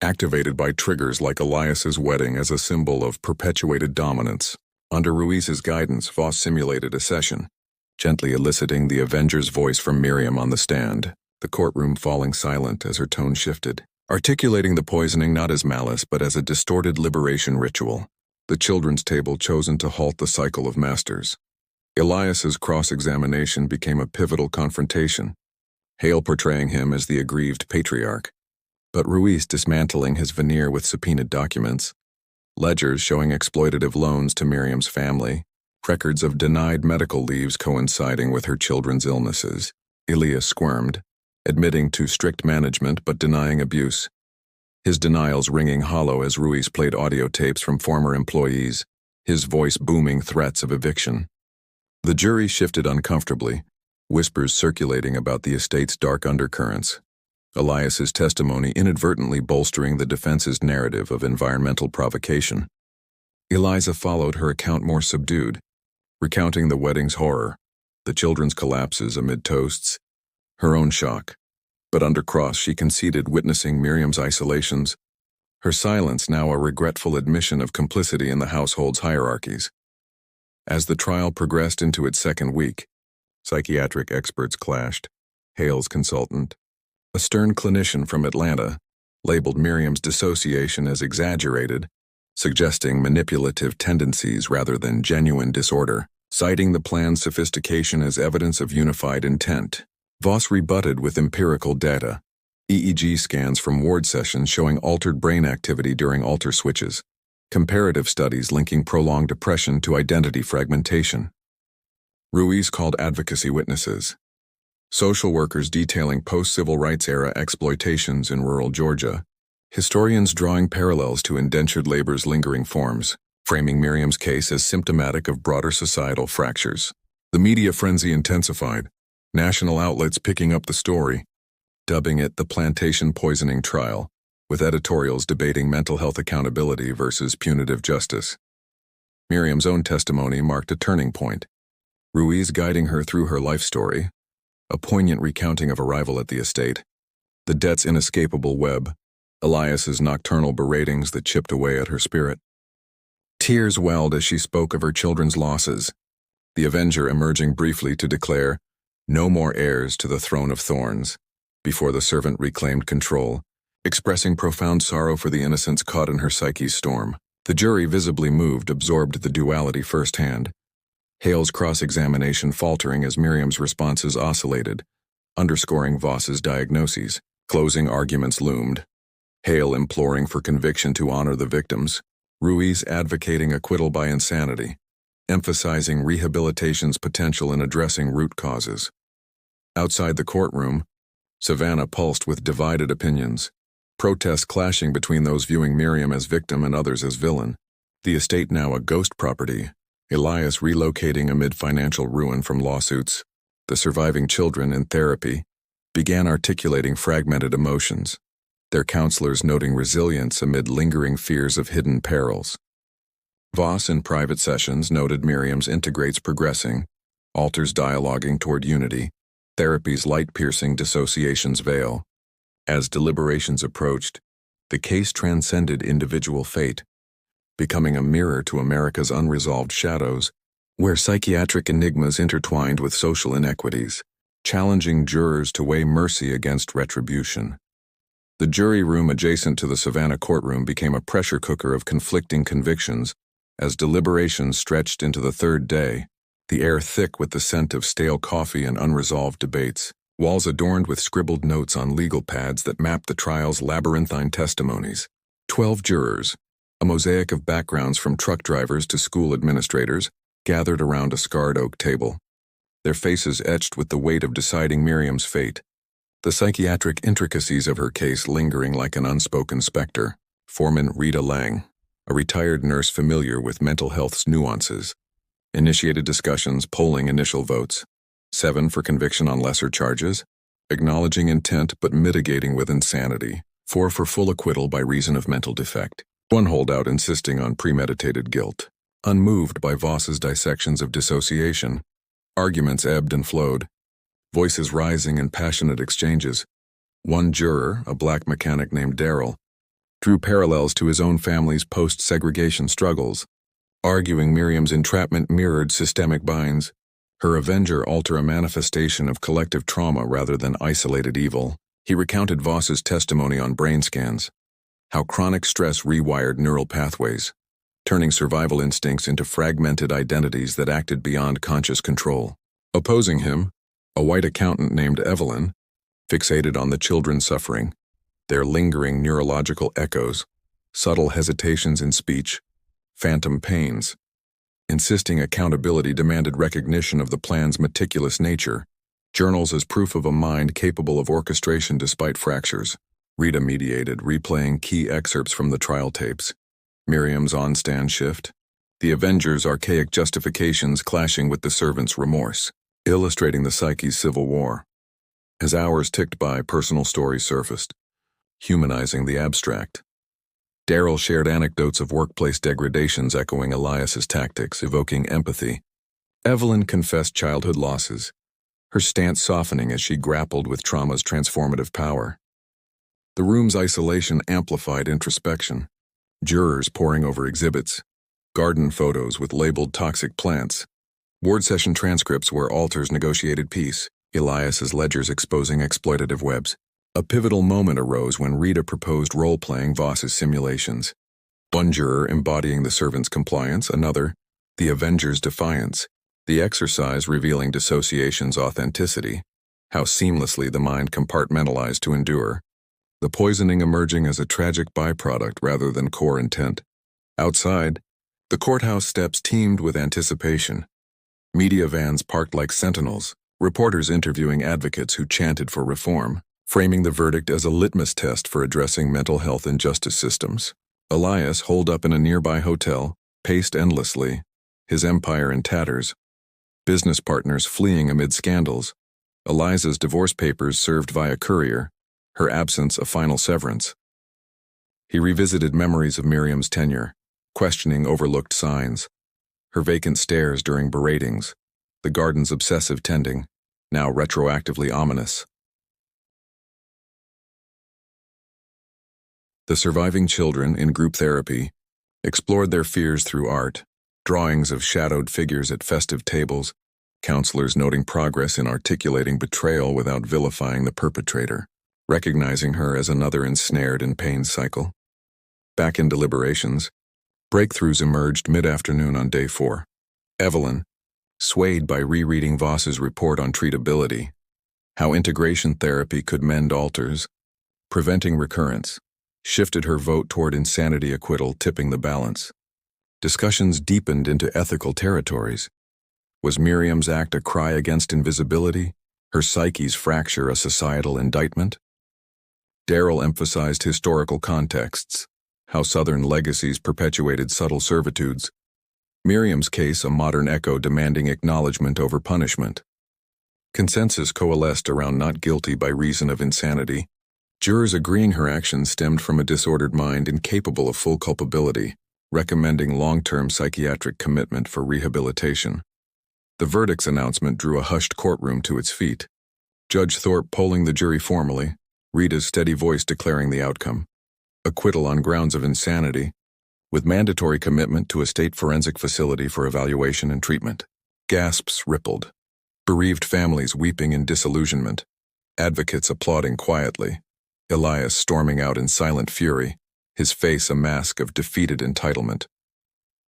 activated by triggers like Elias's wedding as a symbol of perpetuated dominance. Under Ruiz's guidance, Voss simulated a session, gently eliciting the Avenger's voice from Miriam on the stand, the courtroom falling silent as her tone shifted, articulating the poisoning not as malice but as a distorted liberation ritual. The children's table chosen to halt the cycle of masters. Elias's cross-examination became a pivotal confrontation, Hale portraying him as the aggrieved patriarch, but Ruiz dismantling his veneer with subpoenaed documents, ledgers showing exploitative loans to Miriam's family, records of denied medical leaves coinciding with her children's illnesses. Elias squirmed, admitting to strict management but denying abuse, his denials ringing hollow as Ruiz played audio tapes from former employees, his voice booming threats of eviction. The jury shifted uncomfortably, whispers circulating about the estate's dark undercurrents. Elias's testimony inadvertently bolstering the defense's narrative of environmental provocation. Eliza followed her account more subdued, recounting the wedding's horror, the children's collapses amid toasts, her own shock. But under cross she conceded witnessing Miriam's isolations, her silence now a regretful admission of complicity in the household's hierarchies. As the trial progressed into its second week, psychiatric experts clashed. Hale's consultant, a stern clinician from Atlanta, labeled Miriam's dissociation as exaggerated, suggesting manipulative tendencies rather than genuine disorder, citing the plan's sophistication as evidence of unified intent. Voss rebutted with empirical data, EEG scans from ward sessions showing altered brain activity during alter switches, comparative studies linking prolonged depression to identity fragmentation. Ruiz called advocacy witnesses, social workers detailing post-civil rights era exploitations in rural Georgia, historians drawing parallels to indentured labor's lingering forms, framing Miriam's case as symptomatic of broader societal fractures. The media frenzy intensified, national outlets picking up the story, dubbing it the plantation poisoning trial, with editorials debating mental health accountability versus punitive justice. Miriam's own testimony marked a turning point, Ruiz guiding her through her life story, a poignant recounting of arrival at the estate, the debt's inescapable web, Elias's nocturnal beratings that chipped away at her spirit. Tears welled as she spoke of her children's losses, the Avenger emerging briefly to declare, "No more heirs to the throne of thorns," before the servant reclaimed control, expressing profound sorrow for the innocents caught in her psyche's storm. The jury, visibly moved, absorbed the duality firsthand, Hale's cross-examination faltering as Miriam's responses oscillated, underscoring Voss's diagnoses. Closing arguments loomed, Hale imploring for conviction to honor the victims, Ruiz advocating acquittal by insanity, emphasizing rehabilitation's potential in addressing root causes. Outside the courtroom, Savannah pulsed with divided opinions, protests clashing between those viewing Miriam as victim and others as villain. The estate now a ghost property, Elias relocating amid financial ruin from lawsuits, the surviving children in therapy, began articulating fragmented emotions, their counselors noting resilience amid lingering fears of hidden perils. Voss in private sessions noted Miriam's integrates progressing, alters dialoguing toward unity, therapy's light-piercing dissociation's veil. As deliberations approached, the case transcended individual fate, becoming a mirror to America's unresolved shadows, where psychiatric enigmas intertwined with social inequities, challenging jurors to weigh mercy against retribution. The jury room adjacent to the Savannah courtroom became a pressure cooker of conflicting convictions as deliberations stretched into the third day, the air thick with the scent of stale coffee and unresolved debates, walls adorned with scribbled notes on legal pads that mapped the trial's labyrinthine testimonies. 12 jurors, a mosaic of backgrounds from truck drivers to school administrators, gathered around a scarred oak table, their faces etched with the weight of deciding Miriam's fate, the psychiatric intricacies of her case lingering like an unspoken specter. Foreman Rita Lang, a retired nurse familiar with mental health's nuances, initiated discussions, polling initial votes, 7 for conviction on lesser charges, acknowledging intent but mitigating with insanity, 4 for full acquittal by reason of mental defect, 1 holdout insisting on premeditated guilt. Unmoved by Voss's dissections of dissociation, arguments ebbed and flowed, voices rising in passionate exchanges. One juror, a black mechanic named Darrell, drew parallels to his own family's post-segregation struggles, arguing Miriam's entrapment mirrored systemic binds, her Avenger alter a manifestation of collective trauma rather than isolated evil. He recounted Voss's testimony on brain scans, how chronic stress rewired neural pathways, turning survival instincts into fragmented identities that acted beyond conscious control. Opposing him, a white accountant named Evelyn, fixated on the children's suffering, their lingering neurological echoes, subtle hesitations in speech, phantom pains. Insisting accountability demanded recognition of the plan's meticulous nature, journals as proof of a mind capable of orchestration despite fractures. Rita mediated, replaying key excerpts from the trial tapes, Miriam's on-stand shift, the Avenger's archaic justifications clashing with the servant's remorse, illustrating the psyche's civil war. As hours ticked by, personal stories surfaced, humanizing the abstract. Daryl shared anecdotes of workplace degradations echoing Elias's tactics, evoking empathy. Evelyn confessed childhood losses, her stance softening as she grappled with trauma's transformative power. The room's isolation amplified introspection. Jurors poring over exhibits, garden photos with labeled toxic plants, ward session transcripts where alters negotiated peace, Elias's ledgers exposing exploitative webs. A pivotal moment arose when Rita proposed role-playing Voss's simulations. One juror embodying the servant's compliance, another, the Avenger's defiance. The exercise revealing dissociation's authenticity, how seamlessly the mind compartmentalized to endure. The poisoning emerging as a tragic byproduct rather than core intent. Outside, the courthouse steps teemed with anticipation. Media vans parked like sentinels, reporters interviewing advocates who chanted for reform, framing the verdict as a litmus test for addressing mental health and justice systems. Elias, holed up in a nearby hotel, paced endlessly, his empire in tatters. Business partners fleeing amid scandals. Eliza's divorce papers served via courier, her absence a final severance. He revisited memories of Miriam's tenure, questioning overlooked signs, her vacant stares during beratings, the garden's obsessive tending, now retroactively ominous. The surviving children in group therapy explored their fears through art, drawings of shadowed figures at festive tables, counselors noting progress in articulating betrayal without vilifying the perpetrator, recognizing her as another ensnared in pain's cycle. Back in deliberations, breakthroughs emerged mid-afternoon on day 4. Evelyn, swayed by rereading Voss's report on treatability, how integration therapy could mend alters, preventing recurrence, shifted her vote toward insanity acquittal, tipping the balance. Discussions deepened into ethical territories. Was Miriam's act a cry against invisibility, her psyche's fracture a societal indictment? Daryl emphasized historical contexts, how Southern legacies perpetuated subtle servitudes. Miriam's case a modern echo demanding acknowledgement over punishment. Consensus coalesced around not guilty by reason of insanity, jurors agreeing her actions stemmed from a disordered mind incapable of full culpability, recommending long-term psychiatric commitment for rehabilitation. The verdict's announcement drew a hushed courtroom to its feet. Judge Thorpe polling the jury formally, Rita's steady voice declaring the outcome. Acquittal on grounds of insanity, with mandatory commitment to a state forensic facility for evaluation and treatment. Gasps rippled. Bereaved families weeping in disillusionment. Advocates applauding quietly. Elias storming out in silent fury, his face a mask of defeated entitlement.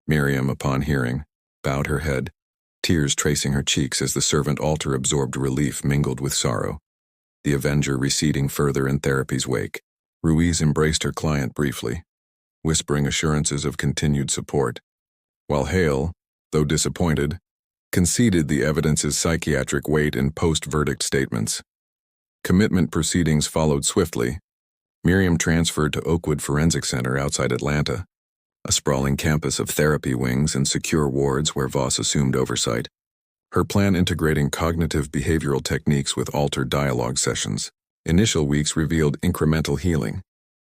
Miriam, upon hearing, bowed her head, tears tracing her cheeks as the servant altar absorbed relief mingled with sorrow. The Avenger receding further in therapy's wake. Ruiz embraced her client briefly, whispering assurances of continued support, while Hale, though disappointed, conceded the evidence's psychiatric weight in post-verdict statements. Commitment proceedings followed swiftly. Miriam transferred to Oakwood Forensic Center outside Atlanta, a sprawling campus of therapy wings and secure wards where Voss assumed oversight, her plan integrating cognitive behavioral techniques with altered dialogue sessions. Initial weeks revealed incremental healing,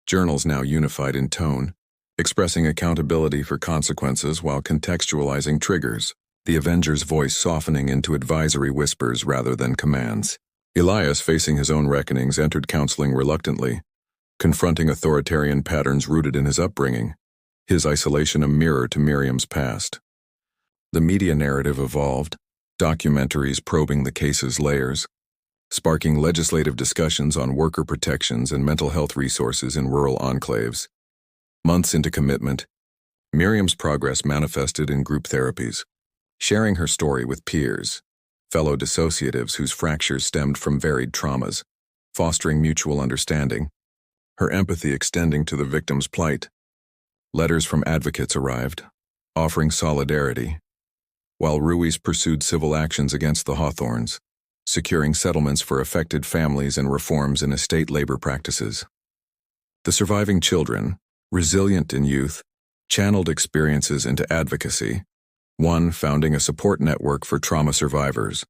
journals now unified in tone, expressing accountability for consequences while contextualizing triggers, the Avenger's voice softening into advisory whispers rather than commands. Elias, facing his own reckonings, entered counseling reluctantly, confronting authoritarian patterns rooted in his upbringing, his isolation a mirror to Miriam's past. The media narrative evolved, documentaries probing the case's layers, sparking legislative discussions on worker protections and mental health resources in rural enclaves. Months into commitment, Miriam's progress manifested in group therapies, sharing her story with peers, fellow dissociatives whose fractures stemmed from varied traumas, fostering mutual understanding, her empathy extending to the victim's plight. Letters from advocates arrived, offering solidarity, while Ruiz pursued civil actions against the Hawthorns, securing settlements for affected families and reforms in estate labor practices. The surviving children, resilient in youth, channeled experiences into advocacy, one founding a support network for trauma survivors,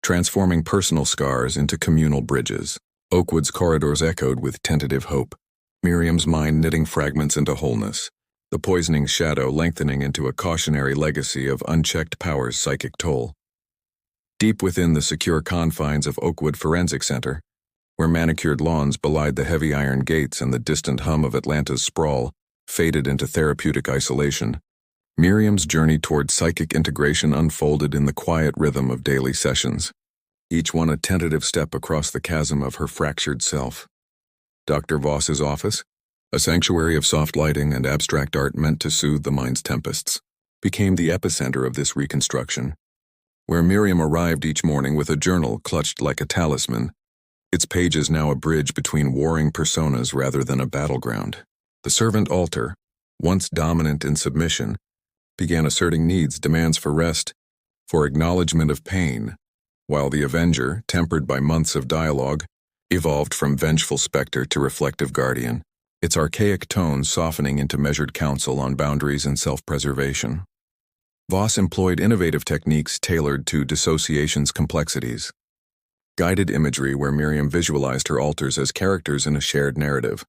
transforming personal scars into communal bridges. Oakwood's corridors echoed with tentative hope, Miriam's mind knitting fragments into wholeness, the poisoning shadow lengthening into a cautionary legacy of unchecked power's psychic toll. Deep within the secure confines of Oakwood Forensic Center, where manicured lawns belied the heavy iron gates and the distant hum of Atlanta's sprawl faded into therapeutic isolation, Miriam's journey toward psychic integration unfolded in the quiet rhythm of daily sessions, each one a tentative step across the chasm of her fractured self. Dr. Voss's office, a sanctuary of soft lighting and abstract art meant to soothe the mind's tempests, became the epicenter of this reconstruction, where Miriam arrived each morning with a journal clutched like a talisman, its pages now a bridge between warring personas rather than a battleground. The servant altar, once dominant in submission, began asserting needs, demands for rest, for acknowledgement of pain, while the Avenger, tempered by months of dialogue, evolved from vengeful specter to reflective guardian, its archaic tones softening into measured counsel on boundaries and self-preservation. Voss employed innovative techniques tailored to dissociation's complexities. Guided imagery where Miriam visualized her altars as characters in a shared narrative.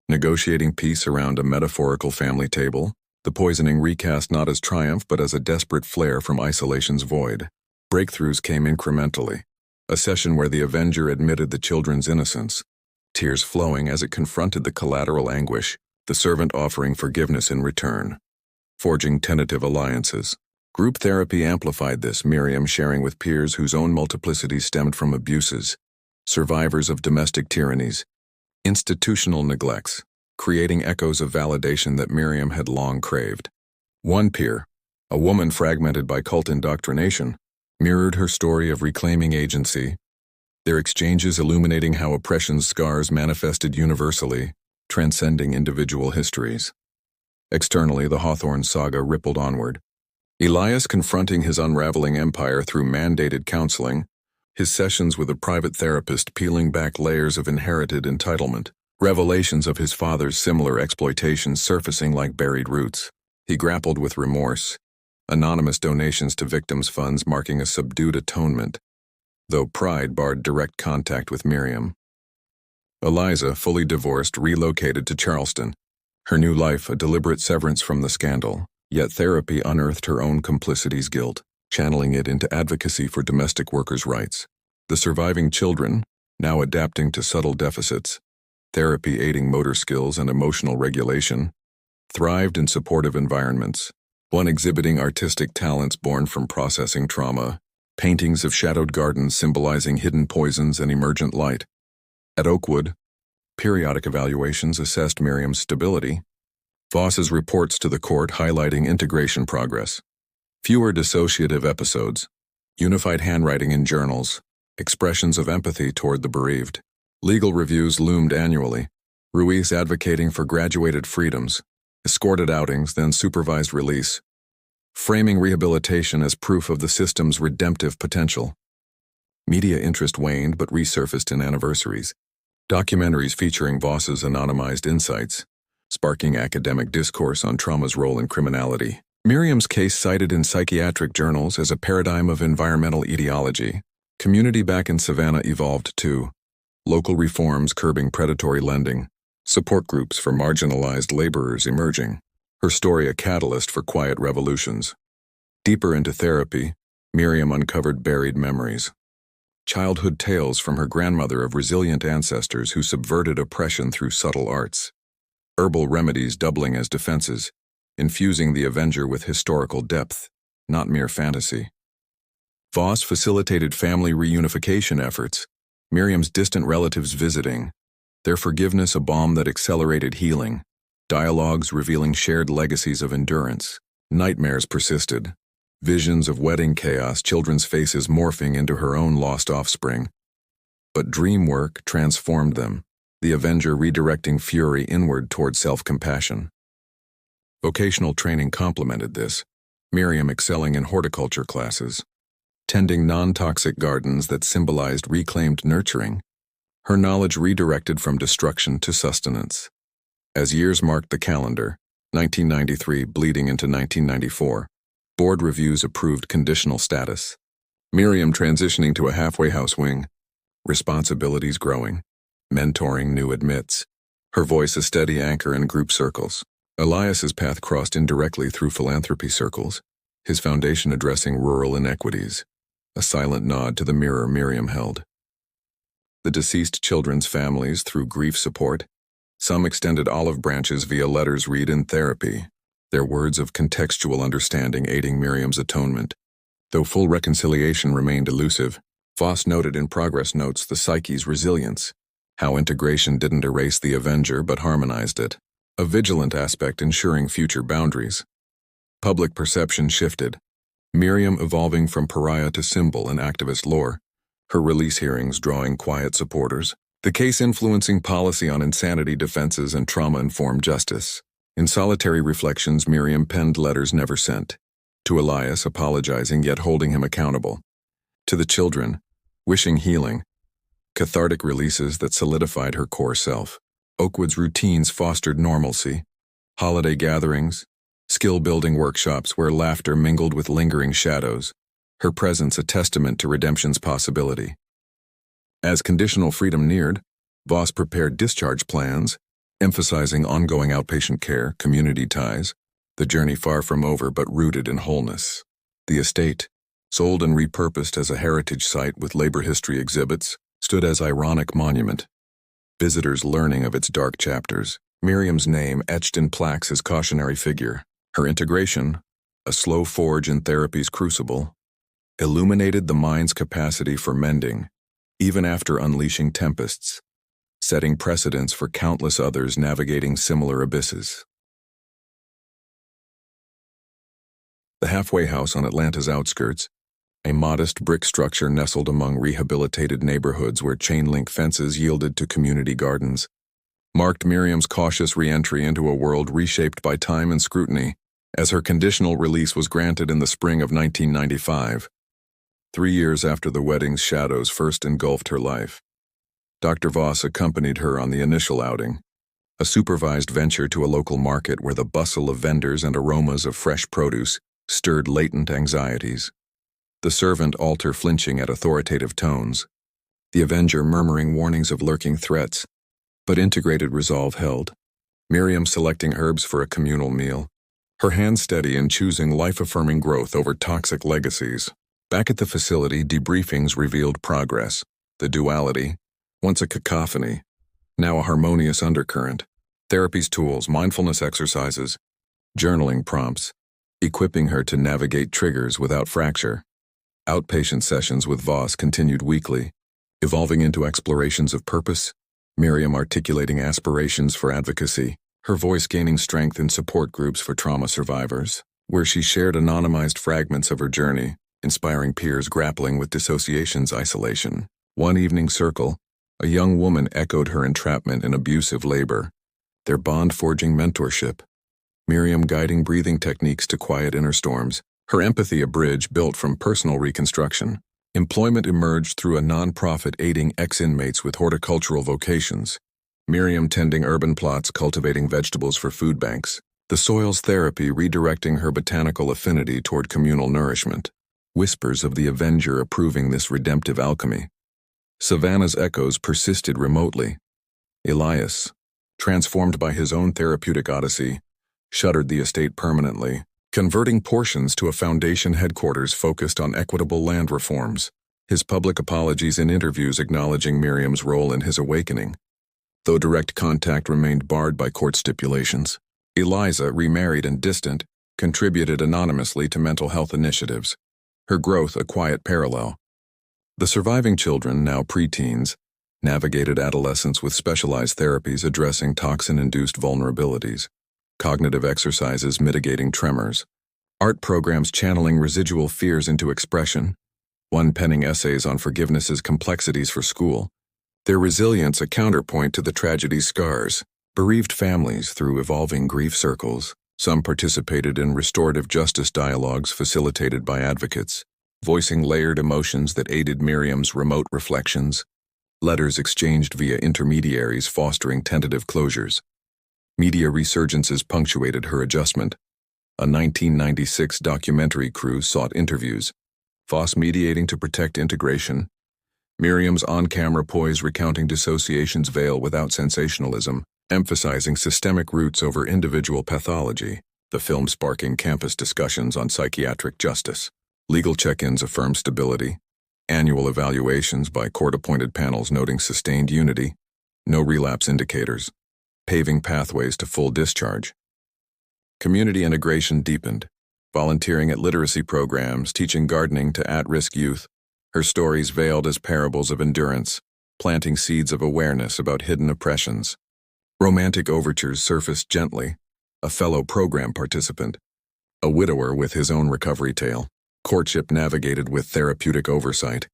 Negotiating peace around a metaphorical family table, the poisoning recast not as triumph but as a desperate flare from isolation's void. Breakthroughs came incrementally. A session where the Avenger admitted the children's innocence, tears flowing as it confronted the collateral anguish, the servant offering forgiveness in return. Forging tentative alliances. Group therapy amplified this, Miriam sharing with peers whose own multiplicity stemmed from abuses, survivors of domestic tyrannies, institutional neglects, creating echoes of validation that Miriam had long craved. One peer, a woman fragmented by cult indoctrination, mirrored her story of reclaiming agency, their exchanges illuminating how oppression's scars manifested universally, transcending individual histories. Externally, the Hawthorne saga rippled onward. Elias confronting his unraveling empire through mandated counseling, his sessions with a private therapist peeling back layers of inherited entitlement, revelations of his father's similar exploitations surfacing like buried roots. He grappled with remorse, anonymous donations to victims' funds marking a subdued atonement, though pride barred direct contact with Miriam. Eliza, fully divorced, relocated to Charleston, her new life a deliberate severance from the scandal, yet therapy unearthed her own complicity's guilt, channeling it into advocacy for domestic workers' rights. The surviving children, now adapting to subtle deficits, therapy aiding motor skills and emotional regulation, thrived in supportive environments, one exhibiting artistic talents born from processing trauma, paintings of shadowed gardens symbolizing hidden poisons and emergent light. At Oakwood, periodic evaluations assessed Miriam's stability, Voss's reports to the court highlighting integration progress, fewer dissociative episodes, unified handwriting in journals, expressions of empathy toward the bereaved. Legal reviews loomed annually, Ruiz advocating for graduated freedoms, escorted outings, then supervised release, framing rehabilitation as proof of the system's redemptive potential. Media interest waned but resurfaced in anniversaries, documentaries featuring Voss's anonymized insights, sparking academic discourse on trauma's role in criminality. Miriam's case cited in psychiatric journals as a paradigm of environmental etiology. Community back in Savannah evolved too. Local reforms curbing predatory lending, support groups for marginalized laborers emerging. Her story a catalyst for quiet revolutions. Deeper into therapy, Miriam uncovered buried memories. Childhood tales from her grandmother of resilient ancestors who subverted oppression through subtle arts. Herbal remedies doubling as defenses, infusing the Avenger with historical depth, not mere fantasy. Voss facilitated family reunification efforts, Miriam's distant relatives visiting, their forgiveness a balm that accelerated healing, dialogues revealing shared legacies of endurance. Nightmares persisted, visions of wedding chaos, children's faces morphing into her own lost offspring. But dream work transformed them, the Avenger redirecting fury inward toward self-compassion. Vocational training complemented this, Miriam excelling in horticulture classes, tending non-toxic gardens that symbolized reclaimed nurturing, her knowledge redirected from destruction to sustenance. As years marked the calendar, 1993 bleeding into 1994, board reviews approved conditional status. Miriam transitioning to a halfway house wing, responsibilities growing, mentoring new admits. Her voice a steady anchor in group circles. Elias's path crossed indirectly through philanthropy circles, his foundation addressing rural inequities, a silent nod to the mirror Miriam held. The deceased children's families through grief support, some extended olive branches via letters read in therapy, their words of contextual understanding aiding Miriam's atonement. Though full reconciliation remained elusive, Voss noted in progress notes the psyche's resilience, how integration didn't erase the Avenger but harmonized it, a vigilant aspect ensuring future boundaries. Public perception shifted, Miriam evolving from pariah to symbol in activist lore, her release hearings drawing quiet supporters, the case influencing policy on insanity defenses and trauma-informed justice. In solitary reflections, Miriam penned letters never sent, to Elias apologizing yet holding him accountable, to the children, wishing healing, cathartic releases that solidified her core self. Oakwood's routines fostered normalcy, holiday gatherings, skill-building workshops where laughter mingled with lingering shadows, her presence a testament to redemption's possibility. As conditional freedom neared, Voss prepared discharge plans, emphasizing ongoing outpatient care, community ties, the journey far from over but rooted in wholeness. The estate, sold and repurposed as a heritage site with labor history exhibits, stood as ironic monument, visitors learning of its dark chapters. Miriam's name etched in plaques as cautionary figure. Her integration, a slow forge in therapy's crucible, illuminated the mind's capacity for mending, even after unleashing tempests, setting precedents for countless others navigating similar abysses. The halfway house on Atlanta's outskirts, a modest brick structure nestled among rehabilitated neighborhoods where chain-link fences yielded to community gardens, marked Miriam's cautious re-entry into a world reshaped by time and scrutiny, as her conditional release was granted in the spring of 1995, 3 years after the wedding's shadows first engulfed her life. Dr. Voss accompanied her on the initial outing, a supervised venture to a local market where the bustle of vendors and aromas of fresh produce stirred latent anxieties. The servant altar flinching at authoritative tones, the Avenger murmuring warnings of lurking threats, but integrated resolve held. Miriam selecting herbs for a communal meal, her hand steady in choosing life-affirming growth over toxic legacies. Back at the facility, debriefings revealed progress, the duality, once a cacophony, now a harmonious undercurrent, therapy's tools, mindfulness exercises, journaling prompts, equipping her to navigate triggers without fracture. Outpatient sessions with Voss continued weekly, evolving into explorations of purpose, Miriam articulating aspirations for advocacy, her voice gaining strength in support groups for trauma survivors, where she shared anonymized fragments of her journey, inspiring peers grappling with dissociation's isolation. One evening circle, a young woman echoed her entrapment in abusive labor, their bond-forging mentorship, Miriam guiding breathing techniques to quiet inner storms, her empathy a bridge built from personal reconstruction. Employment emerged through a nonprofit aiding ex-inmates with horticultural vocations, Miriam tending urban plots cultivating vegetables for food banks, the soil's therapy redirecting her botanical affinity toward communal nourishment. Whispers of the Avenger approving this redemptive alchemy. Savannah's echoes persisted remotely. Elias, transformed by his own therapeutic odyssey, shuttered the estate permanently, converting portions to a foundation headquarters focused on equitable land reforms, his public apologies and interviews acknowledging Miriam's role in his awakening. Though direct contact remained barred by court stipulations, Eliza, remarried and distant, contributed anonymously to mental health initiatives, her growth a quiet parallel. The surviving children, now preteens, navigated adolescence with specialized therapies addressing toxin-induced vulnerabilities, cognitive exercises mitigating tremors, art programs channeling residual fears into expression, one penning essays on forgiveness's complexities for school, their resilience a counterpoint to the tragedy's scars, bereaved families through evolving grief circles. Some participated in restorative justice dialogues facilitated by advocates, voicing layered emotions that aided Miriam's remote reflections, letters exchanged via intermediaries fostering tentative closures. Media resurgences punctuated her adjustment. A 1996 documentary crew sought interviews, Voss mediating to protect integration. Miriam's on-camera poise recounting dissociation's veil without sensationalism, emphasizing systemic roots over individual pathology. The film sparking campus discussions on psychiatric justice. Legal check-ins affirm stability. Annual evaluations by court-appointed panels noting sustained unity. No relapse indicators. Paving pathways to full discharge. Community integration deepened. Volunteering at literacy programs, teaching gardening to at-risk youth. Her stories veiled as parables of endurance, planting seeds of awareness about hidden oppressions. Romantic overtures surfaced gently. A fellow program participant. A widower with his own recovery tale. Courtship navigated with therapeutic oversight.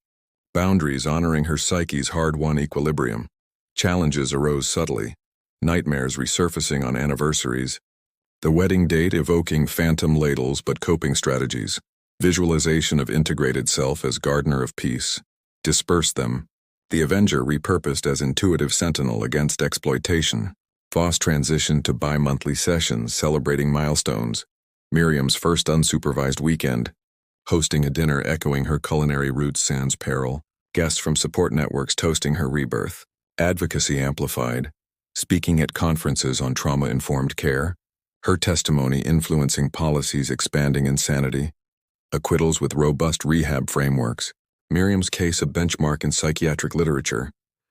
Boundaries honoring her psyche's hard-won equilibrium. Challenges arose subtly. Nightmares resurfacing on anniversaries. The wedding date evoking phantom ladles but coping strategies. Visualization of integrated self as gardener of peace. Disperse them. The Avenger repurposed as intuitive sentinel against exploitation. Voss transitioned to bi-monthly sessions celebrating milestones. Miriam's first unsupervised weekend. Hosting a dinner echoing her culinary roots sans peril. Guests from support networks toasting her rebirth. Advocacy amplified. Speaking at conferences on trauma-informed care. Her testimony influencing policies expanding insanity. Acquittals with robust rehab frameworks. Miriam's case a benchmark in psychiatric literature.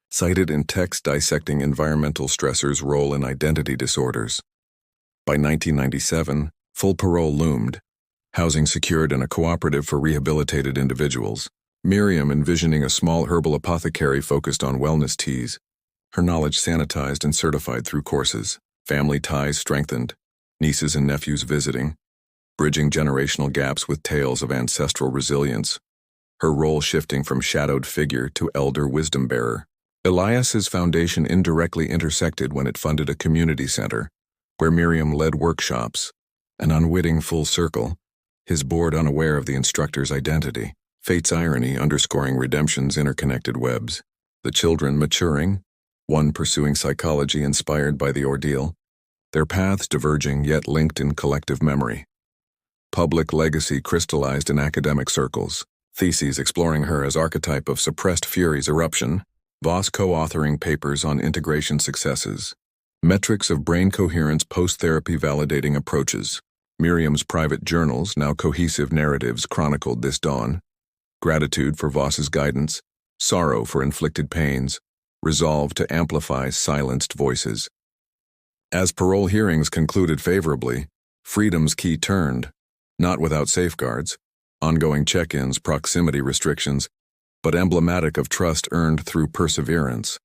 Cited in texts dissecting environmental stressors' role in identity disorders. By 1997, full parole loomed. Housing secured and a cooperative for rehabilitated individuals. Miriam envisioning a small herbal apothecary focused on wellness teas. Her knowledge sanitized and certified through courses. Family ties strengthened. Nieces and nephews visiting. Bridging generational gaps with tales of ancestral resilience. Her role shifting from shadowed figure to elder wisdom bearer. Elias's foundation indirectly intersected when it funded a community center, where Miriam led workshops. An unwitting full circle. His board unaware of the instructor's identity. Fate's irony underscoring redemption's interconnected webs. The children maturing, one pursuing psychology inspired by the ordeal. Their paths diverging yet linked in collective memory. Public legacy crystallized in academic circles. Theses exploring her as archetype of suppressed fury's eruption. Voss co-authoring papers on integration successes. Metrics of brain coherence post-therapy validating approaches. Miriam's private journals, now cohesive narratives, chronicled this dawn. Gratitude for Voss's guidance, sorrow for inflicted pains, resolve to amplify silenced voices. As parole hearings concluded favorably, freedom's key turned, not without safeguards, ongoing check-ins, proximity restrictions, but emblematic of trust earned through perseverance.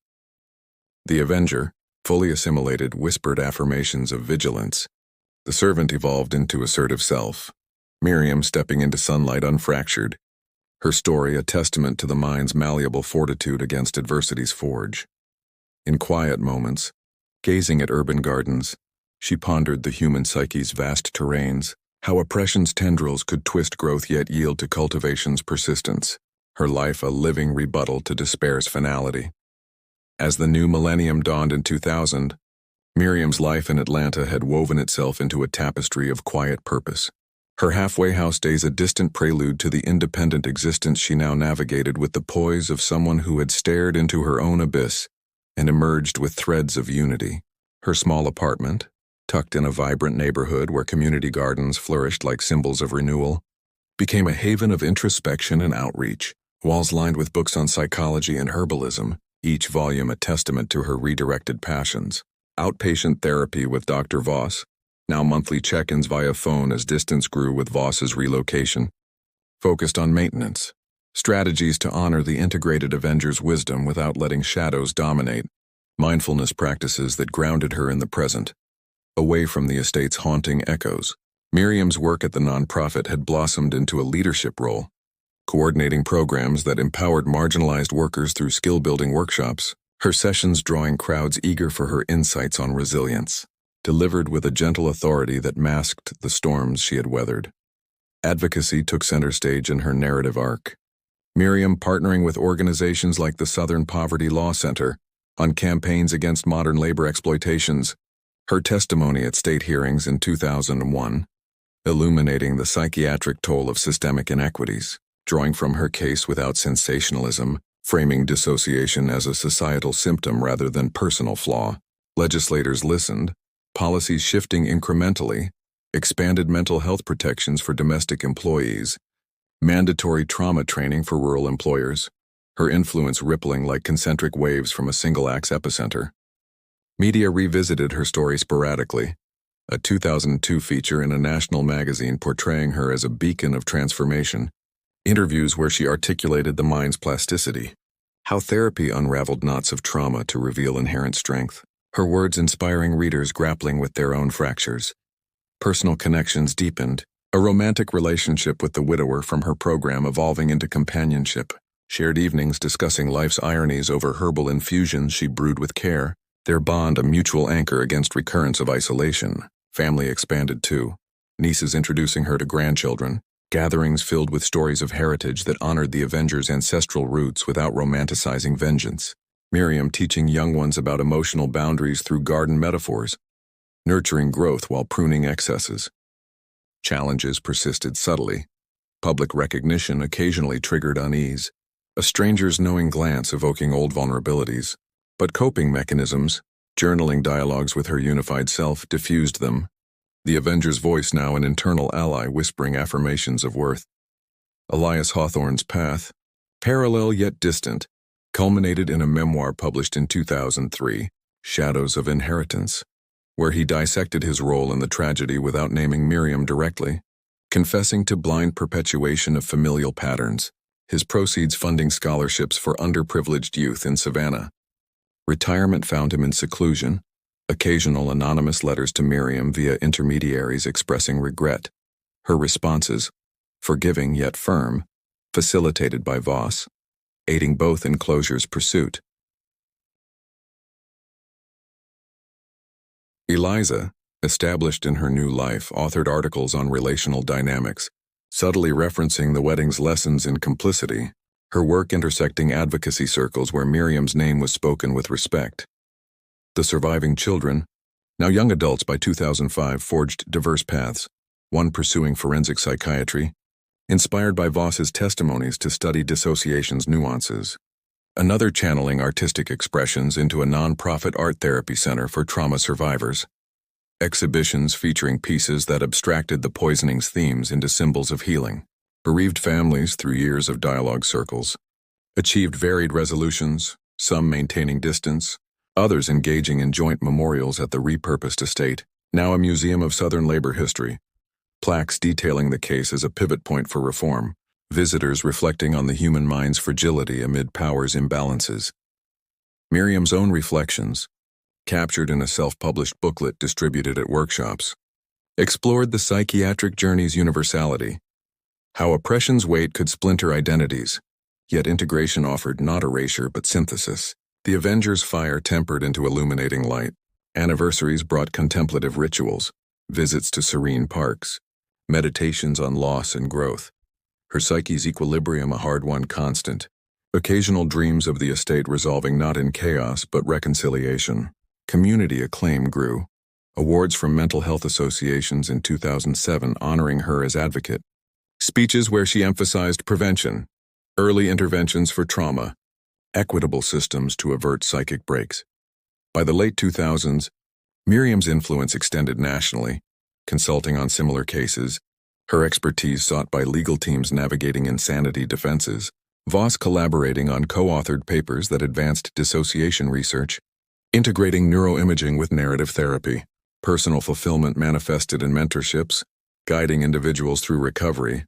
The Avenger, fully assimilated, whispered affirmations of vigilance. The servant evolved into assertive self. Miriam stepping into sunlight unfractured. Her story a testament to the mind's malleable fortitude against adversity's forge. In quiet moments, gazing at urban gardens, she pondered the human psyche's vast terrains, how oppression's tendrils could twist growth yet yield to cultivation's persistence, her life a living rebuttal to despair's finality. As the new millennium dawned in 2000, Miriam's life in Atlanta had woven itself into a tapestry of quiet purpose. Her halfway house days a distant prelude to the independent existence she now navigated with the poise of someone who had stared into her own abyss and emerged with threads of unity. Her small apartment, tucked in a vibrant neighborhood where community gardens flourished like symbols of renewal, became a haven of introspection and outreach. Walls lined with books on psychology and herbalism, each volume a testament to her redirected passions. Outpatient therapy with Dr. Voss, now monthly check-ins via phone as distance grew with Voss's relocation. Focused on maintenance, strategies to honor the integrated Avenger's wisdom without letting shadows dominate, mindfulness practices that grounded her in the present, away from the estate's haunting echoes. Miriam's work at the nonprofit had blossomed into a leadership role, coordinating programs that empowered marginalized workers through skill-building workshops, her sessions drawing crowds eager for her insights on resilience, delivered with a gentle authority that masked the storms she had weathered. Advocacy took center stage in her narrative arc. Miriam partnering with organizations like the Southern Poverty Law Center on campaigns against modern labor exploitations, her testimony at state hearings in 2001, illuminating the psychiatric toll of systemic inequities. drawing from her case without sensationalism, framing dissociation as a societal symptom rather than personal flaw. Legislators listened, policies shifting incrementally, expanded mental health protections for domestic employees, mandatory trauma training for rural employers, her influence rippling like concentric waves from a single-axe epicenter. Media revisited her story sporadically, a 2002 feature in a national magazine portraying her as a beacon of transformation, interviews where she articulated the mind's plasticity, how therapy unraveled knots of trauma to reveal inherent strength, her words inspiring readers grappling with their own fractures. Personal connections deepened, a romantic relationship with the widower from her program evolving into companionship, shared evenings discussing life's ironies over herbal infusions she brewed with care, their bond a mutual anchor against recurrence of isolation. Family expanded too, nieces introducing her to grandchildren, gatherings filled with stories of heritage that honored the Avengers' ancestral roots without romanticizing vengeance. Miriam teaching young ones about emotional boundaries through garden metaphors, nurturing growth while pruning excesses. Challenges persisted subtly. Public recognition occasionally triggered unease, a stranger's knowing glance evoking old vulnerabilities. But coping mechanisms, journaling dialogues with her unified self, diffused them. The Avenger's voice now an internal ally whispering affirmations of worth. Elias Hawthorne's path, parallel yet distant, culminated in a memoir published in 2003, Shadows of Inheritance, where he dissected his role in the tragedy without naming Miriam directly, confessing to blind perpetuation of familial patterns, his proceeds funding scholarships for underprivileged youth in Savannah. Retirement found him in seclusion, occasional anonymous letters to Miriam via intermediaries expressing regret. Her responses, forgiving yet firm, facilitated by Voss, aiding both in closure's pursuit. Eliza, established in her new life, authored articles on relational dynamics, subtly referencing the wedding's lessons in complicity, her work intersecting advocacy circles where Miriam's name was spoken with respect. The surviving children, now young adults by 2005, forged diverse paths, one pursuing forensic psychiatry, inspired by Voss's testimonies to study dissociation's nuances, another channeling artistic expressions into a non-profit art therapy center for trauma survivors, exhibitions featuring pieces that abstracted the poisoning's themes into symbols of healing. Bereaved families, through years of dialogue circles, achieved varied resolutions, some maintaining distance, others engaging in joint memorials at the repurposed estate, now a museum of Southern labor history, plaques detailing the case as a pivot point for reform, visitors reflecting on the human mind's fragility amid power's imbalances. Miriam's own reflections, captured in a self-published booklet distributed at workshops, explored the psychiatric journey's universality, how oppression's weight could splinter identities, yet integration offered not erasure but synthesis. The Avenger's fire tempered into illuminating light. Anniversaries brought contemplative rituals, visits to serene parks, meditations on loss and growth. Her psyche's equilibrium a hard-won constant. Occasional dreams of the estate resolving not in chaos but reconciliation. Community acclaim grew. Awards from mental health associations in 2007 honoring her as advocate. Speeches where she emphasized prevention, early interventions for trauma, equitable systems to avert psychic breaks. By the late 2000s, Miriam's influence extended nationally, consulting on similar cases, her expertise sought by legal teams navigating insanity defenses, Voss collaborating on co-authored papers that advanced dissociation research, integrating neuroimaging with narrative therapy, personal fulfillment manifested in mentorships, guiding individuals through recovery,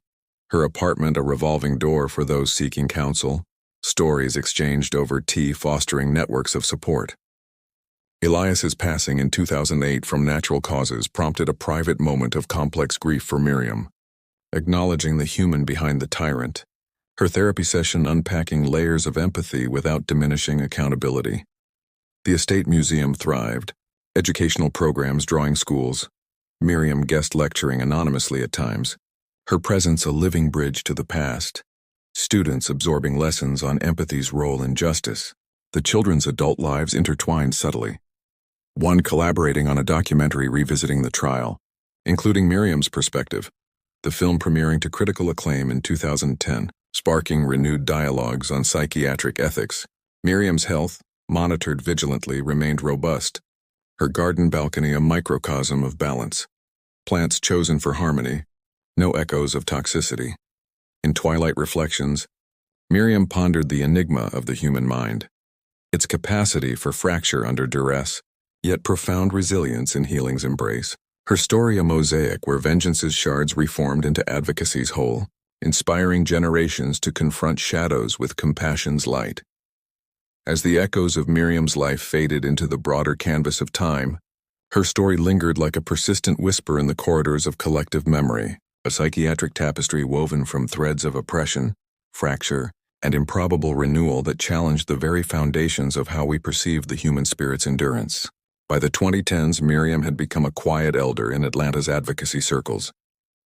her apartment a revolving door for those seeking counsel, stories exchanged over tea fostering networks of support. Elias's passing in 2008 from natural causes prompted a private moment of complex grief for Miriam, acknowledging the human behind the tyrant, her therapy session unpacking layers of empathy without diminishing accountability. The estate museum thrived, educational programs drawing schools, Miriam guest lecturing anonymously at times, her presence a living bridge to the past, students absorbing lessons on empathy's role in justice, the children's adult lives intertwined subtly. One collaborating on a documentary revisiting the trial, including Miriam's perspective, the film premiering to critical acclaim in 2010. sparking renewed dialogues on psychiatric ethics. Miriam's health, monitored vigilantly, remained robust, her garden balcony a microcosm of balance. Plants chosen for harmony, no echoes of toxicity. In twilight reflections, Miriam pondered the enigma of the human mind, its capacity for fracture under duress, yet profound resilience in healing's embrace. Her story a mosaic where vengeance's shards reformed into advocacy's whole, inspiring generations to confront shadows with compassion's light. As the echoes of Miriam's life faded into the broader canvas of time, her story lingered like a persistent whisper in the corridors of collective memory, a psychiatric tapestry woven from threads of oppression, fracture, and improbable renewal that challenged the very foundations of how we perceive the human spirit's endurance. By the 2010s, Miriam had become a quiet elder in Atlanta's advocacy circles.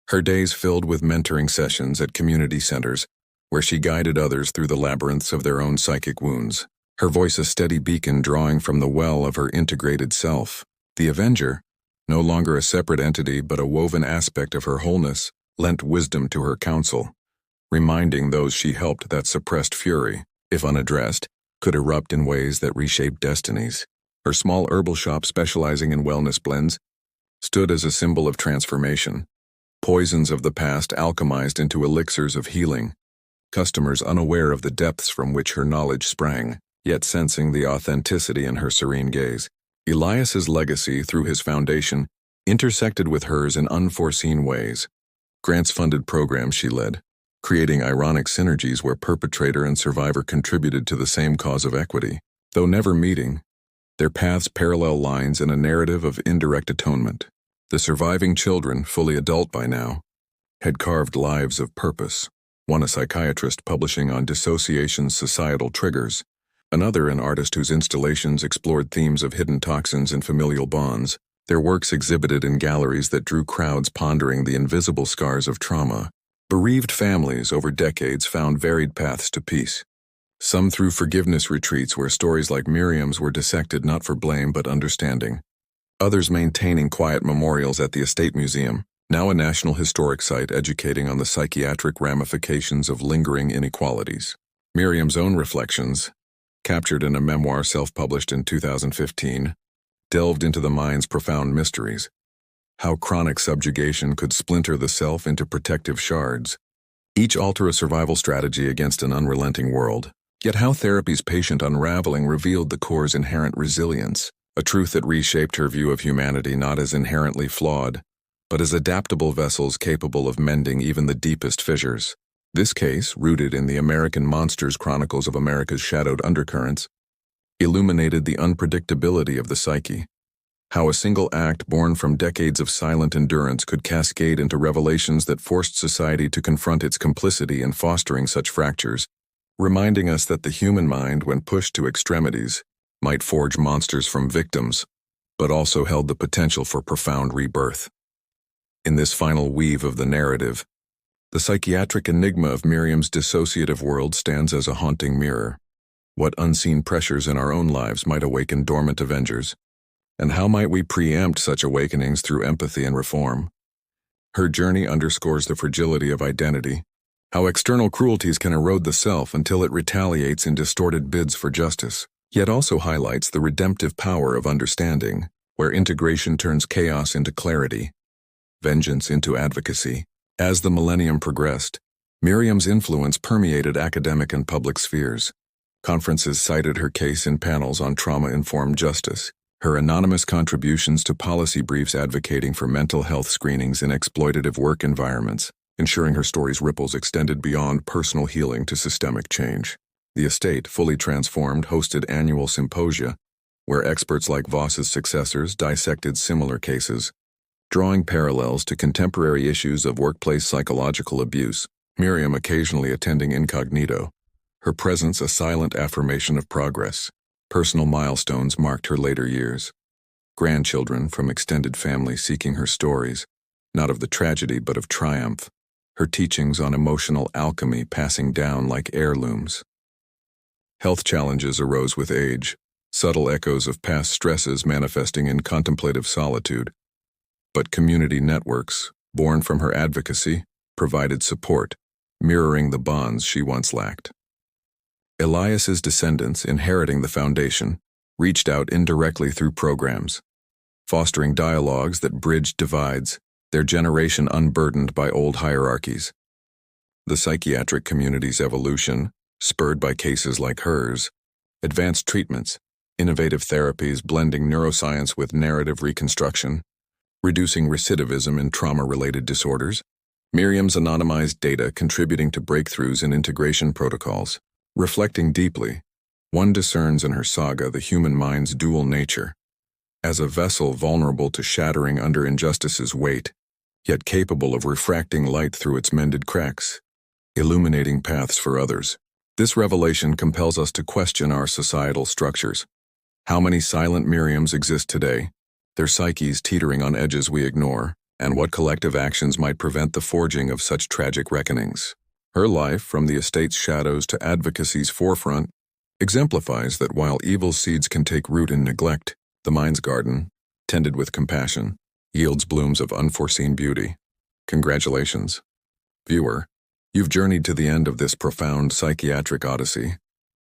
Her days filled with mentoring sessions at community centers, where she guided others through the labyrinths of their own psychic wounds. Her voice a steady beacon drawing from the well of her integrated self. The Avenger, no longer a separate entity but a woven aspect of her wholeness, lent wisdom to her counsel, reminding those she helped that suppressed fury, if unaddressed, could erupt in ways that reshaped destinies. Her small herbal shop specializing in wellness blends stood as a symbol of transformation. Poisons of the past alchemized into elixirs of healing, customers unaware of the depths from which her knowledge sprang, yet sensing the authenticity in her serene gaze. Elias's legacy through his foundation intersected with hers in unforeseen ways. Grants-funded programs she led, creating ironic synergies where perpetrator and survivor contributed to the same cause of equity. Though never meeting, their paths parallel lines in a narrative of indirect atonement. The surviving children, fully adult by now, had carved lives of purpose, one a psychiatrist publishing on dissociation's societal triggers, another an artist whose installations explored themes of hidden toxins and familial bonds, their works exhibited in galleries that drew crowds pondering the invisible scars of trauma. Bereaved families over decades found varied paths to peace. Some through forgiveness retreats where stories like Miriam's were dissected not for blame but understanding. Others maintaining quiet memorials at the Estate Museum, now a National Historic Site educating on the psychiatric ramifications of lingering inequalities. Miriam's own reflections, captured in a memoir self-published in 2015, delved into the mind's profound mysteries. How chronic subjugation could splinter the self into protective shards, each alter a survival strategy against an unrelenting world. Yet how therapy's patient unraveling revealed the core's inherent resilience, a truth that reshaped her view of humanity not as inherently flawed, but as adaptable vessels capable of mending even the deepest fissures. This case, rooted in the American Monsters Chronicles of America's Shadowed Undercurrents, illuminated the unpredictability of the psyche. How a single act born from decades of silent endurance could cascade into revelations that forced society to confront its complicity in fostering such fractures, reminding us that the human mind, when pushed to extremities, might forge monsters from victims, but also held the potential for profound rebirth. In this final weave of the narrative, the psychiatric enigma of Miriam's dissociative world stands as a haunting mirror. What unseen pressures in our own lives might awaken dormant Avengers? And how might we preempt such awakenings through empathy and reform? Her journey underscores the fragility of identity, how external cruelties can erode the self until it retaliates in distorted bids for justice, yet also highlights the redemptive power of understanding, where integration turns chaos into clarity, vengeance into advocacy. As the millennium progressed, Miriam's influence permeated academic and public spheres. Conferences cited her case in panels on trauma-informed justice, her anonymous contributions to policy briefs advocating for mental health screenings in exploitative work environments, ensuring her story's ripples extended beyond personal healing to systemic change. The estate, fully transformed, hosted annual symposia, where experts like Voss's successors dissected similar cases, drawing parallels to contemporary issues of workplace psychological abuse. Miriam occasionally attending incognito, her presence a silent affirmation of progress. Personal milestones marked her later years. Grandchildren from extended family seeking her stories, not of the tragedy but of triumph, her teachings on emotional alchemy passing down like heirlooms. Health challenges arose with age, subtle echoes of past stresses manifesting in contemplative solitude. But community networks, born from her advocacy, provided support, mirroring the bonds she once lacked. Elias's descendants, inheriting the foundation, reached out indirectly through programs, fostering dialogues that bridged divides, their generation unburdened by old hierarchies. The psychiatric community's evolution, spurred by cases like hers, advanced treatments, innovative therapies blending neuroscience with narrative reconstruction, reducing recidivism in trauma-related disorders, Miriam's anonymized data contributing to breakthroughs in integration protocols. Reflecting deeply, one discerns in her saga the human mind's dual nature, as a vessel vulnerable to shattering under injustice's weight, yet capable of refracting light through its mended cracks, illuminating paths for others. This revelation compels us to question our societal structures. How many silent Miriams exist today, their psyches teetering on edges we ignore, and what collective actions might prevent the forging of such tragic reckonings? Her life, from the estate's shadows to advocacy's forefront, exemplifies that while evil seeds can take root in neglect, the mind's garden, tended with compassion, yields blooms of unforeseen beauty. Congratulations. Viewer, you've journeyed to the end of this profound psychiatric odyssey,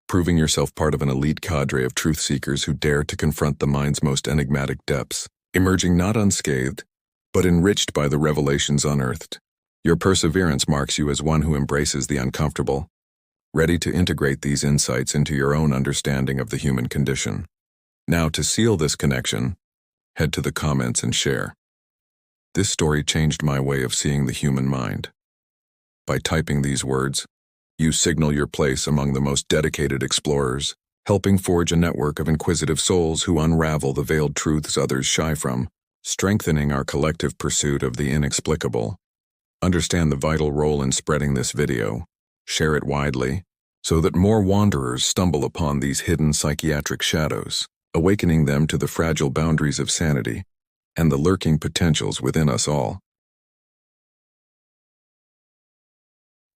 proving yourself part of an elite cadre of truth seekers who dare to confront the mind's most enigmatic depths, emerging not unscathed, but enriched by the revelations unearthed. Your perseverance marks you as one who embraces the uncomfortable, ready to integrate these insights into your own understanding of the human condition. Now, to seal this connection, head to the comments and share. This story changed my way of seeing the human mind. By typing these words, you signal your place among the most dedicated explorers, helping forge a network of inquisitive souls who unravel the veiled truths others shy from, strengthening our collective pursuit of the inexplicable. Understand the vital role in spreading this video, share it widely, so that more wanderers stumble upon these hidden psychiatric shadows, awakening them to the fragile boundaries of sanity and the lurking potentials within us all.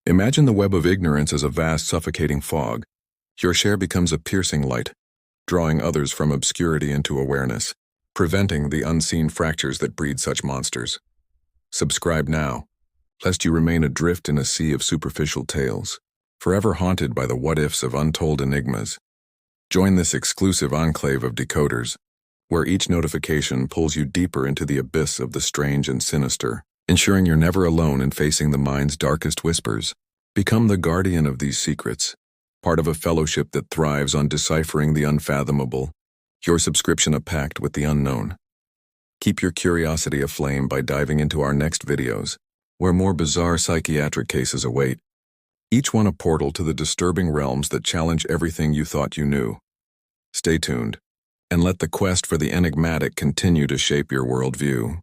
Imagine the web of ignorance as a vast, suffocating fog. Your share becomes a piercing light, drawing others from obscurity into awareness, preventing the unseen fractures that breed such monsters. Subscribe now, lest you remain adrift in a sea of superficial tales, forever haunted by the what-ifs of untold enigmas. Join this exclusive enclave of decoders, where each notification pulls you deeper into the abyss of the strange and sinister, ensuring you're never alone in facing the mind's darkest whispers. Become the guardian of these secrets, part of a fellowship that thrives on deciphering the unfathomable, your subscription a pact with the unknown. Keep your curiosity aflame by diving into our next videos, where more bizarre psychiatric cases await, each one a portal to the disturbing realms that challenge everything you thought you knew. Stay tuned, and let the quest for the enigmatic continue to shape your worldview.